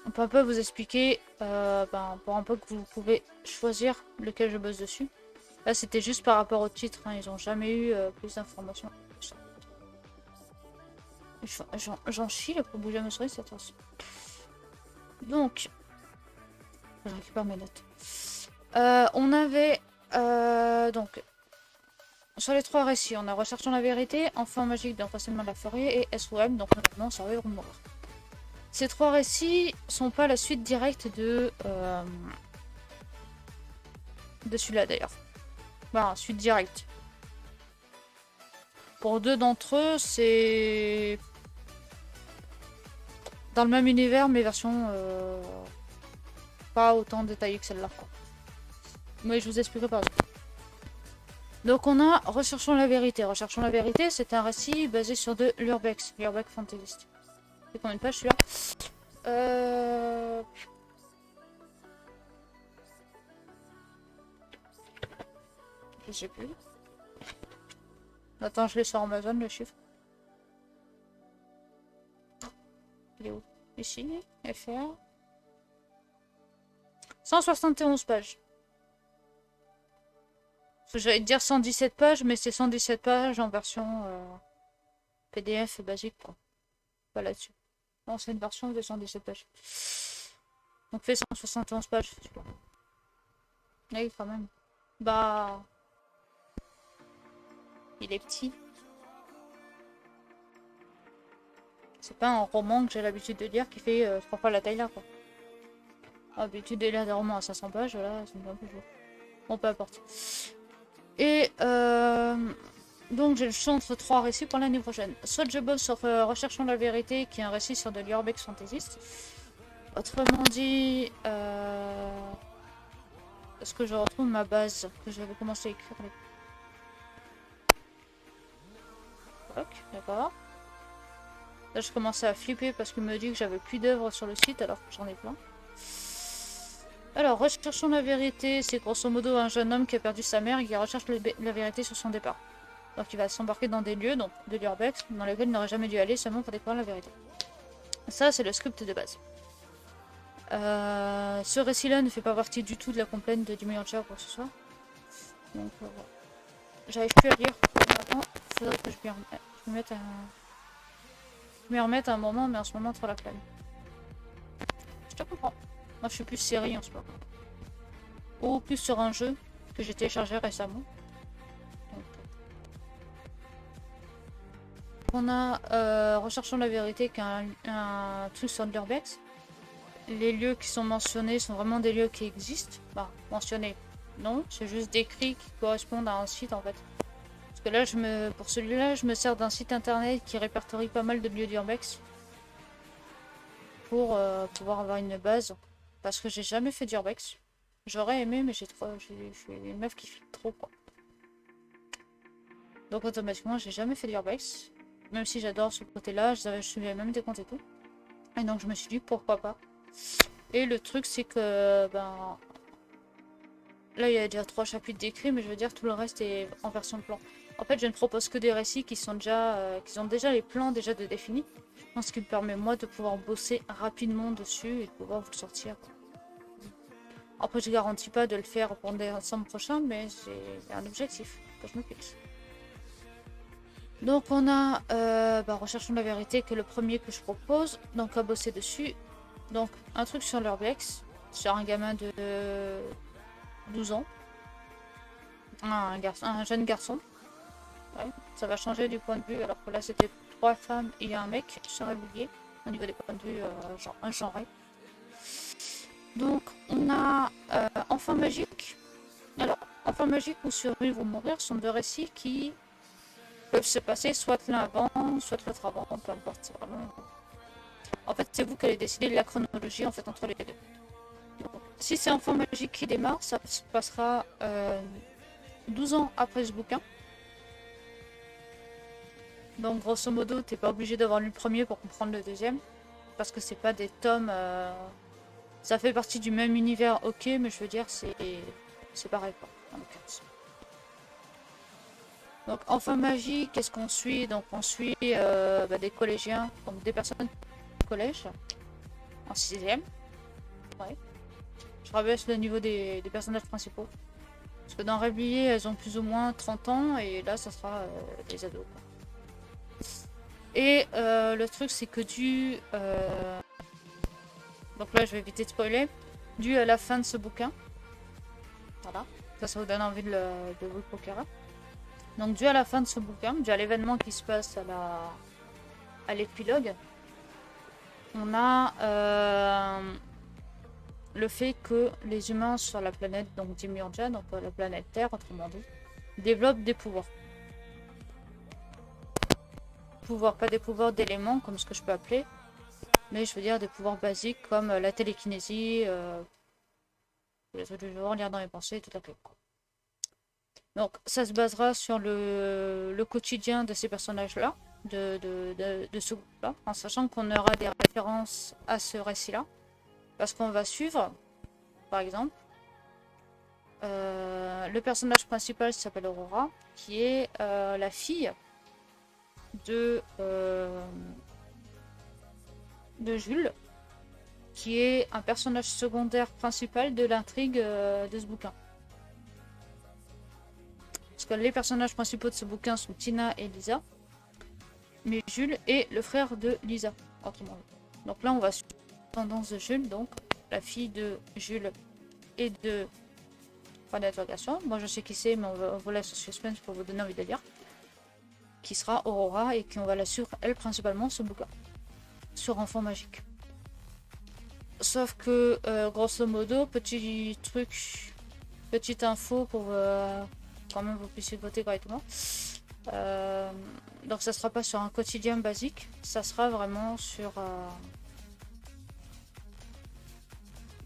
on peut un peu vous expliquer, pour un peu que vous pouvez choisir lequel je bosse dessus. Là, c'était juste par rapport au titre, hein, ils n'ont jamais eu plus d'informations. J'en chie là pour bouger ma souris, c'est attention. Donc, je récupère mes notes. On avait donc sur les 3 récits, on a Recherchons la vérité, Enfant magique dans Façonnement de la forêt et SOM, donc notamment Survivre ou mourir. Ces 3 récits sont pas la suite directe de celui-là d'ailleurs. Voilà, suite directe. Pour 2 d'entre eux, c'est dans le même univers, mais version pas autant détaillée que celle-là. Mais je vous expliquerai par exemple. Donc on a Recherchons la vérité. Recherchons la vérité, c'est un récit basé sur de l'Urbex Fantasist. C'est combien de pages celui-là Je sais plus. Attends, je l'ai sur Amazon le chiffre. Il est où? Ici, FR. 171 pages. J'allais te dire 117 pages, mais c'est 117 pages en version PDF basique, quoi. Pas là-dessus. Non, c'est une version de 117 pages. Donc fait 171 pages. Oui, quand même. Bah... Il est petit. C'est pas un roman que j'ai l'habitude de lire qui fait 3 fois la taille là, quoi. L'habitude de lire des romans à 500 pages, là, c'est un peu chaud. Bon, peu importe. Et donc j'ai le choix entre 3 récits pour l'année prochaine. Soit je bosse sur Recherchons la vérité, qui est un récit sur de l'Urbex Fantasist. Autrement dit, est-ce que je retrouve ma base que j'avais commencé à écrire d'accord. Là je commençais à flipper parce qu'il me dit que j'avais plus d'œuvres sur le site alors que j'en ai plein. Alors, Recherchons la vérité, c'est grosso modo un jeune homme qui a perdu sa mère et qui recherche la vérité sur son départ. Donc il va s'embarquer dans des lieux, donc de l'Urbex, dans lesquels il n'aurait jamais dû aller seulement pour découvrir la vérité. Ça, c'est le script de base. Ce récit-là ne fait pas partie du tout de la complainte de 10 millions de chats ou quoi que ce soit. Donc, j'arrive plus à lire. Maintenant, il faudrait que je m'y remette à un moment, mais en ce moment, trop la flemme. Je te comprends. Moi, je suis plus série en ce moment. Ou plus sur un jeu que j'ai téléchargé récemment. Donc, on a Recherchons la vérité, qui est un truc sur l'Urbex. Les lieux qui sont mentionnés sont vraiment des lieux qui existent. Bah, mentionnés, non, c'est juste décrits qui correspondent à un site en fait. Parce que là, pour celui-là, je me sers d'un site internet qui répertorie pas mal de lieux d'Urbex. Pour pouvoir avoir une base. Parce que j'ai jamais fait d'Urbex. J'aurais aimé, mais je suis une meuf qui flippe trop, quoi. Donc automatiquement, j'ai jamais fait d'Urbex. Même si j'adore ce côté-là, je suivais même des comptes et tout. Et donc je me suis dit, pourquoi pas. Et le truc, c'est que, là, il y a déjà 3 chapitres d'écrits, mais je veux dire, tout le reste est en version plan. En fait, je ne propose que des récits qui ont déjà les plans déjà de définis. Ce qui me permet, moi, de pouvoir bosser rapidement dessus et de pouvoir vous le sortir. Après, je garantis pas de le faire pour décembre prochain, mais c'est un objectif que je me fixe. Donc, on a Recherchons la vérité, qui est le premier que je propose. Donc, à bosser dessus. Donc, un truc sur l'Urbex, sur un gamin de 12 ans. Un jeune garçon. Ouais, ça va changer du point de vue, alors que là, c'était 3 femmes et un mec. Je serais oublié au niveau des points de vue genré. Donc, on a Enfant magique. Alors, Enfant magique ou Survivre ou mourir sont 2 récits qui peuvent se passer soit l'un avant, soit l'autre avant, peu importe. C'est vraiment... En fait, c'est vous qui allez décider de la chronologie en fait entre les deux. Donc, si c'est Enfant magique qui démarre, ça se passera 12 ans après ce bouquin. Donc grosso modo, t'es pas obligé d'avoir lu le premier pour comprendre le deuxième. Parce que c'est pas des tomes... Ça fait partie du même univers, ok, mais je veux dire, c'est pareil, quoi, en l'occurrence. Donc, Enfant Magie, qu'est-ce qu'on suit? Donc, on suit des collégiens, donc des personnes du collège, en 6ème. Ouais. Je rabaisse le niveau des personnages principaux. Parce que dans Rêblier, elles ont plus ou moins 30 ans, et là, ça sera des ados, quoi. Et le truc, c'est que donc là, je vais éviter de spoiler. Dû à la fin de ce bouquin. Voilà. Ça vous donne envie de vous le procurer. Donc, dû à la fin de ce bouquin, dû à l'événement qui se passe à l'épilogue, on a le fait que les humains sur la planète, donc Dimurgia, donc la planète Terre, autrement dit, développent des pouvoirs. Pas des pouvoirs d'éléments, comme ce que je peux appeler, mais je veux dire des pouvoirs basiques comme la télékinésie, les trucs du genre, lire dans les pensées, tout à fait. Donc ça se basera sur le quotidien de ces personnages-là, de ce groupe-là, en sachant qu'on aura des références à ce récit-là, parce qu'on va suivre, par exemple, le personnage principal s'appelle Aurora, qui est la fille de Jules, qui est un personnage secondaire principal de l'intrigue de ce bouquin. Parce que les personnages principaux de ce bouquin sont Tina et Lisa, mais Jules est le frère de Lisa, autrement dit. Donc là, on va suivre la tendance de Jules, donc la fille de Jules et de... Pas d'interrogation, moi je sais qui c'est, mais on vous laisse au suspense pour vous donner envie de lire. Qui sera Aurora et qu'on va la suivre, elle, principalement, ce bouquin. Sur Enfant Magique. Sauf que, grosso modo, petit truc, petite info pour quand même vous puissiez voter correctement. Donc ça sera pas sur un quotidien basique, ça sera vraiment sur...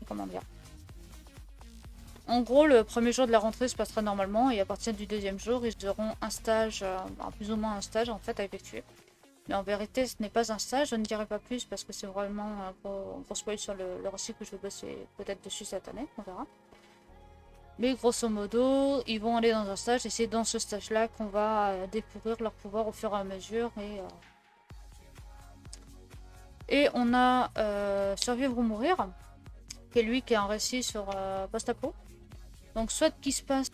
comment dire? En gros, le premier jour de la rentrée se passera normalement et à partir du deuxième jour, ils auront un stage, plus ou moins un stage en fait à effectuer. Mais en vérité, ce n'est pas un stage, je ne dirai pas plus parce que c'est vraiment un gros spoil sur le récit que je vais bosser peut-être dessus cette année, on verra. Mais grosso modo, ils vont aller dans un stage et c'est dans ce stage-là qu'on va découvrir leur pouvoir au fur et à mesure. Et on a Survivre ou Mourir, qui est lui qui est un récit sur post-apo. Donc soit qu'il se passe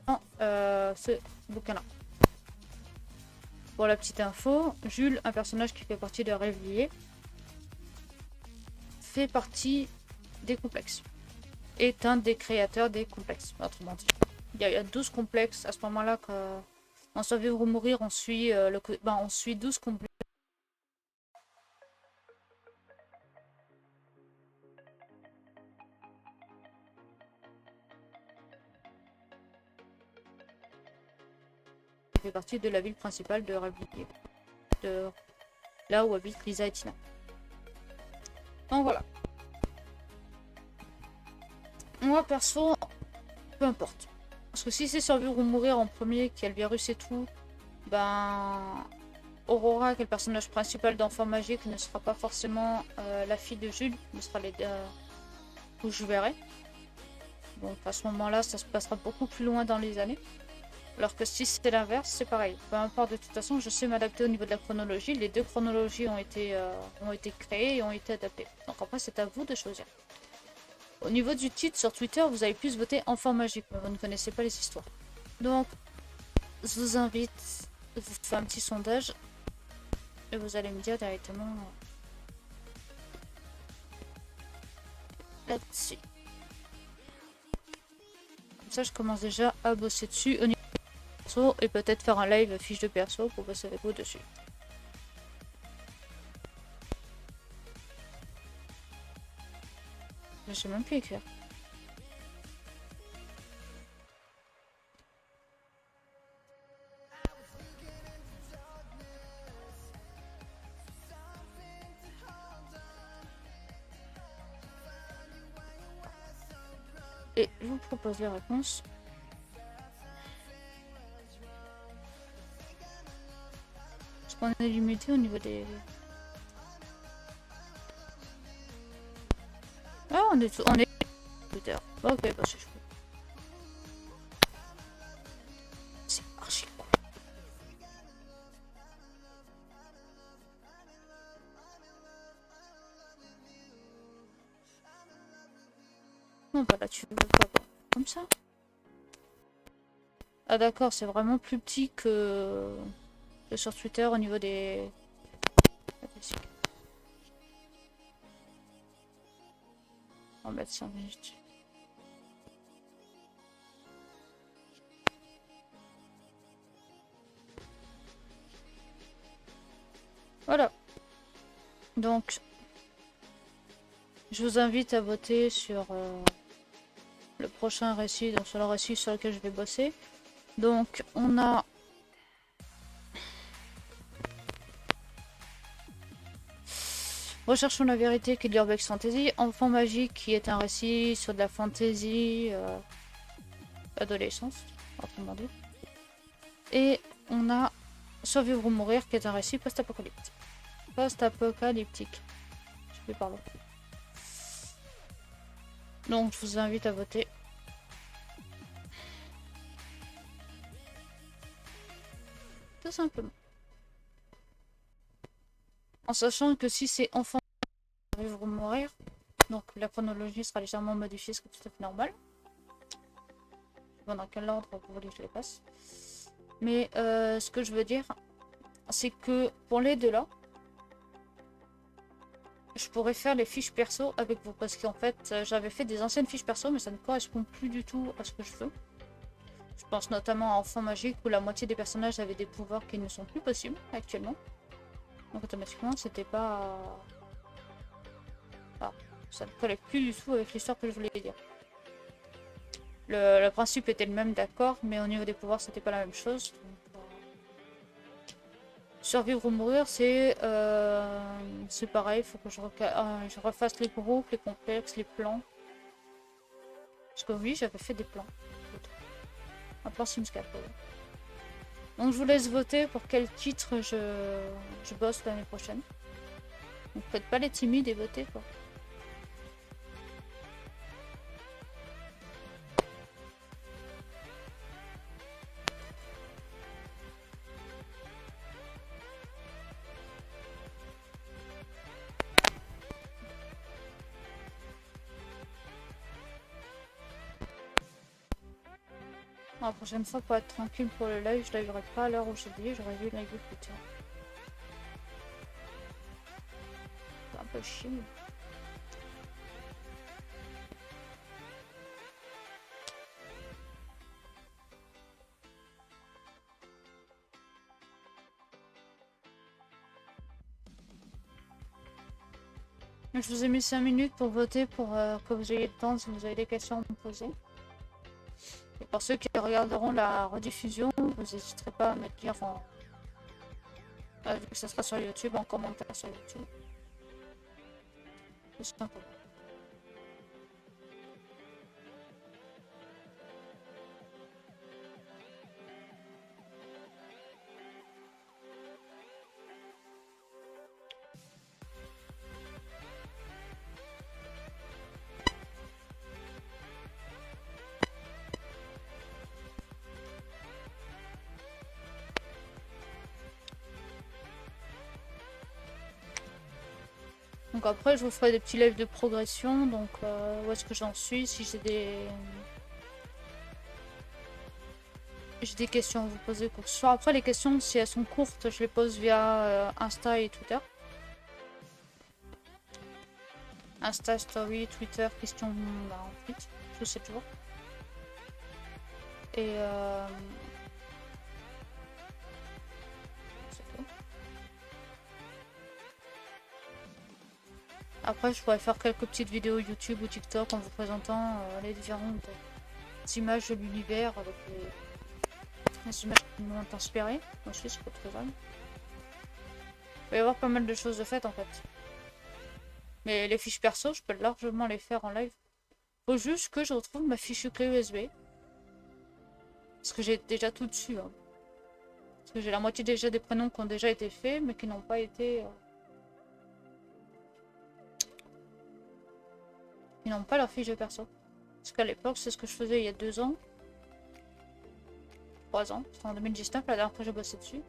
dans ce bouquin-là. Pour la petite info, Jules, un personnage qui fait partie de Rêblier, fait partie des complexes. Est un des créateurs des complexes, autrement dit. Il y a 12 complexes à ce moment-là. En Survivre ou Mourir, on suit, on suit 12 complexes. Qui fait partie de la ville principale de Rêblier. De là où habitent Lisa et Tina. Donc voilà. Moi perso, peu importe. Parce que si c'est Survivre ou Mourir en premier, qu'il y a le virus et tout, ben Aurora, qui est le personnage principal d'Enfant Magique, ne sera pas forcément la fille de Jules, ne sera les deux où je verrai. Donc à ce moment-là, ça se passera beaucoup plus loin dans les années. Alors que si c'était l'inverse, c'est pareil. Peu importe, de toute façon, je sais m'adapter au niveau de la chronologie. Les deux chronologies ont été créées et ont été adaptées. Donc après, c'est à vous de choisir. Au niveau du titre sur Twitter, vous avez plus voté Enfant Magique, mais vous ne connaissez pas les histoires. Donc, je vous invite, je vous fais un petit sondage et vous allez me dire directement là-dessus. ça, je commence déjà à bosser dessus au niveau de perso et peut-être faire un live fiche de perso pour bosser avec vous dessus. Je sais même plus écrire. Et je vous propose les réponses. Parce qu'on est limité au niveau des... Ah, on est Twitter. Ok, bah c'est chouette. C'est archi cool. Non, bah là tu veux pas comme ça. Ah d'accord, c'est vraiment plus petit que sur Twitter au niveau des... On va mettre 5 minutes. Voilà. Donc, je vous invite à voter sur le prochain récit, donc sur le récit sur lequel je vais bosser. Donc, on a... Recherchons la vérité qui est de l'Urbex Fantasy. Enfant magique qui est un récit sur de la fantasy adolescence, autrement dit. Et on a Survivre ou mourir qui est un récit post-apocalyptique. Post-apocalyptique. Je vais parler. Donc je vous invite à voter. Tout simplement. En sachant que si c'est enfant Survivre ou mourir, donc la chronologie sera légèrement modifiée, ce qui est tout à fait normal. Bon, dans quel ordre vous voulez que je les passe. Mais ce que je veux dire, c'est que pour les deux là, je pourrais faire les fiches perso avec vous. Parce qu'en fait, j'avais fait des anciennes fiches perso, mais ça ne correspond plus du tout à ce que je veux. Je pense notamment à Enfant Magique, où la moitié des personnages avaient des pouvoirs qui ne sont plus possibles actuellement. Donc automatiquement, c'était pas... Ah, ça ne collait plus du tout avec l'histoire que je voulais dire. Le principe était le même, d'accord, mais au niveau des pouvoirs, c'était pas la même chose. Donc, Survivre ou mourir, c'est pareil, il faut que je refasse les groupes, les complexes, les plans. Parce que oui, j'avais fait des plans. Un plan Sims 4. Donc je vous laisse voter pour quel titre je bosse l'année prochaine. Donc faites pas les timides et votez quoi. La prochaine fois, pour être tranquille pour le live, je liverai pas à l'heure où j'ai dit, j'aurais vu le live plus tard. C'est un peu chiant. Je vous ai mis 5 minutes pour voter pour que vous ayez le temps si vous avez des questions à me poser. Et pour ceux qui regarderont la rediffusion, vous n'hésiterez pas à me dire, enfin, vu que ça sera sur YouTube, en commentaire sur YouTube. C'est simple. Donc après, je vous ferai des petits lives de progression, donc où est-ce que j'en suis, si j'ai des questions à vous poser, quoi que ce soit. Après, les questions, si elles sont courtes, je les pose via Insta et Twitter. Insta, Story, Twitter, questions, bah, en fait, je sais toujours. Et c'est tout. Après, je pourrais faire quelques petites vidéos YouTube ou TikTok en vous présentant les différentes images de l'univers avec les images qui m'ont inspiré. Aussi, c'est pas très grave. Il va y avoir pas mal de choses de faites en fait. Mais les fiches perso, je peux largement les faire en live. Faut juste que je retrouve ma fiche clé USB. Parce que j'ai déjà tout dessus. Hein. Parce que j'ai la moitié déjà des prénoms qui ont déjà été faits, mais qui n'ont pas été... Ils n'ont pas leur fiche de perso. Parce qu'à l'époque, c'est ce que je faisais il y a 2 ans. 3 ans. C'était en 2019, la dernière fois que j'ai bossé dessus.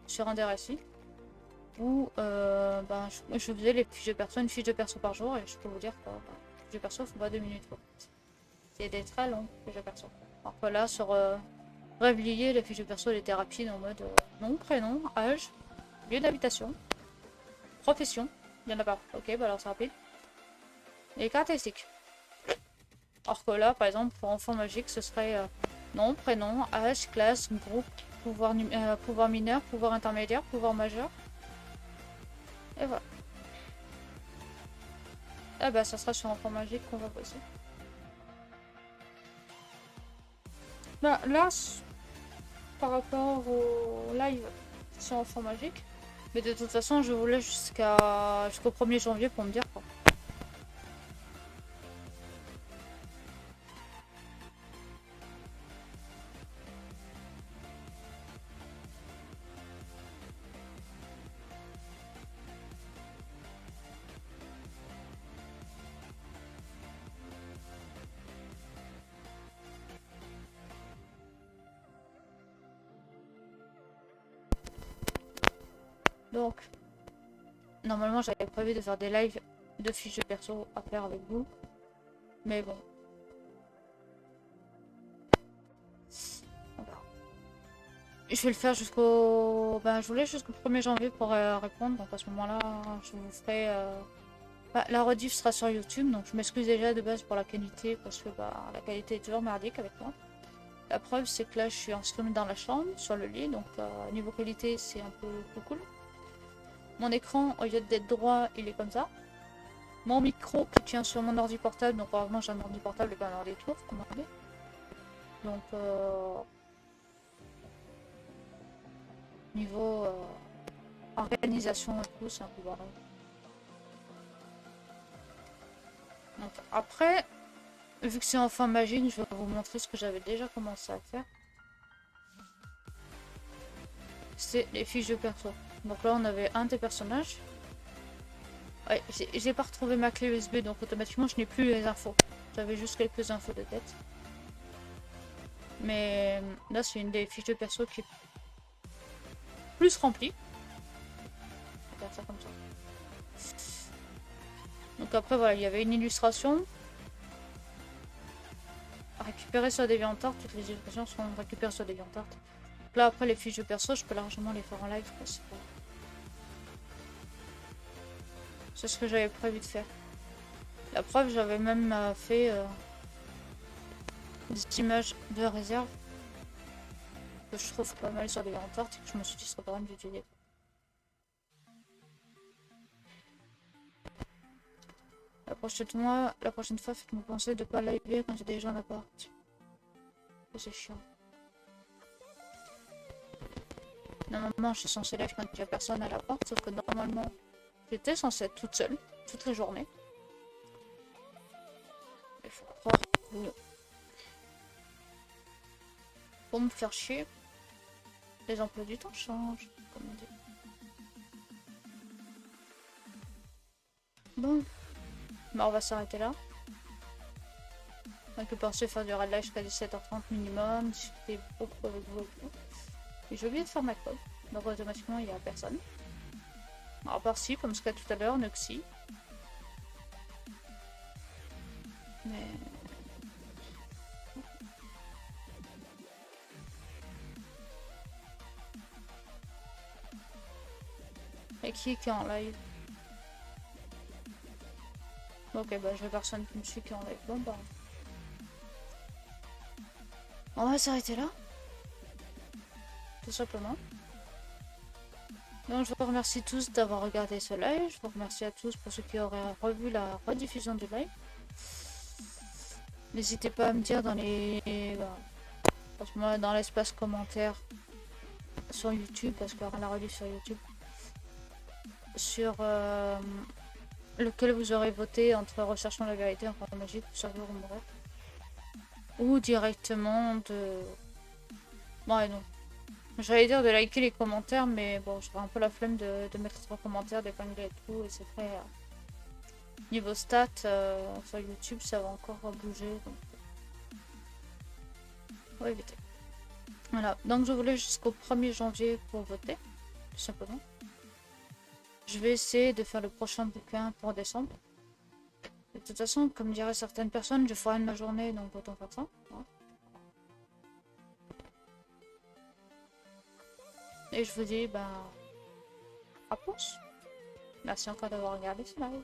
Sur un des récits. Où ben, je faisais les fiches de perso, une fiche de perso par jour. Et je peux vous dire que les fiches de perso font pas 2 minutes. C'est des très longues fiches de perso. Alors que là, sur Rêvelier, les fiches de perso, elles étaient rapides en mode nom, prénom, âge, lieu d'habitation, profession. Il y en a pas. Ok, bah alors c'est rapide. Et caractéristiques. Alors que là, par exemple, pour enfant magique, ce serait nom, prénom, âge, classe, groupe, pouvoir mineur, pouvoir intermédiaire, pouvoir majeur. Et voilà. Ah bah ça sera sur enfant magique qu'on va bosser. Bah là, par rapport au live sur enfant magique, mais de toute façon, je vous laisse jusqu'au 1er janvier pour me dire quoi. Donc, normalement, j'avais prévu de faire des lives de fiches de perso à faire avec vous. Mais bon. Voilà. Je vais le faire jusqu'au... Ben, je voulais jusqu'au 1er janvier pour répondre. Donc à ce moment-là, je vous ferai... la rediff sera sur YouTube. Donc je m'excuse déjà de base pour la qualité. Parce que la qualité est toujours merdique avec moi. La preuve, c'est que là, je suis enregistrée dans la chambre, sur le lit. Donc niveau qualité, c'est un peu cool. Mon écran, au lieu d'être droit, il est comme ça. Mon micro qui tient sur mon ordi portable, donc heureusement j'ai un ordi portable et pas un ordi tour, comme on dit. Donc niveau organisation et tout, c'est un peu bordel. Donc après, vu que c'est enfin magique, je vais vous montrer ce que j'avais déjà commencé à faire. C'est les fiches de perso. Donc là on avait un des personnages. Ouais, j'ai pas retrouvé ma clé USB, donc automatiquement je n'ai plus les infos. J'avais juste quelques infos de tête. Mais là c'est une des fiches de perso qui est plus remplie. On va faire ça comme ça. Donc après voilà, il y avait une illustration. Récupérer sur DeviantArt, toutes les illustrations sont récupérées sur DeviantArt. Donc là après les fiches de perso, je peux largement les faire en live. C'est ce que j'avais prévu de faire. La preuve, j'avais même fait des images de réserve que je trouve pas mal sur DeviantArt et que je me suis dit ce serait pas mal d'utiliser. La prochaine fois, faites-moi penser de pas live quand j'ai des gens à l'appart. C'est chiant. Normalement, je suis censée live quand il n'y a personne à l'appart, sauf que normalement, j'étais censée être toute seule, toute la journée. Il faut croire que... Pour me faire chier, les emplois du temps changent, comme on dit. Bon. Bah on va s'arrêter là. On peut penser faire du red live jusqu'à 17h30 minimum, discuter beaucoup avec vous. Et j'ai oublié de faire ma code, donc automatiquement il n'y a personne. À part si, comme ce cas tout à l'heure, Noxy. Mais... Et qui est en live? Ok, bah je vais personne qui me suit qui est en live. Bon bah... On va s'arrêter là. Tout simplement. Donc je vous remercie tous d'avoir regardé ce live. Je vous remercie à tous pour ceux qui auraient revu la rediffusion du live. N'hésitez pas à me dire dans les... franchement, dans l'espace commentaire sur YouTube, parce qu'on l'a relu sur YouTube, sur lequel vous aurez voté entre Recherchons la vérité, Enfant magique, Survivre ou mourir. Ou directement de... Bon, et non. J'allais dire de liker les commentaires, mais bon, j'aurais un peu la flemme de mettre 3 commentaires, d'épingler et tout, et c'est très... niveau stats, sur YouTube, ça va encore bouger, donc... on va éviter. Voilà, donc je voulais jusqu'au 1er janvier pour voter, tout simplement. Je vais essayer de faire le prochain bouquin pour décembre. De toute façon, comme diraient certaines personnes, je ferai une ma journée, donc autant faire ça. Voilà. Et je vous dis, à plus. Merci encore d'avoir regardé ce live.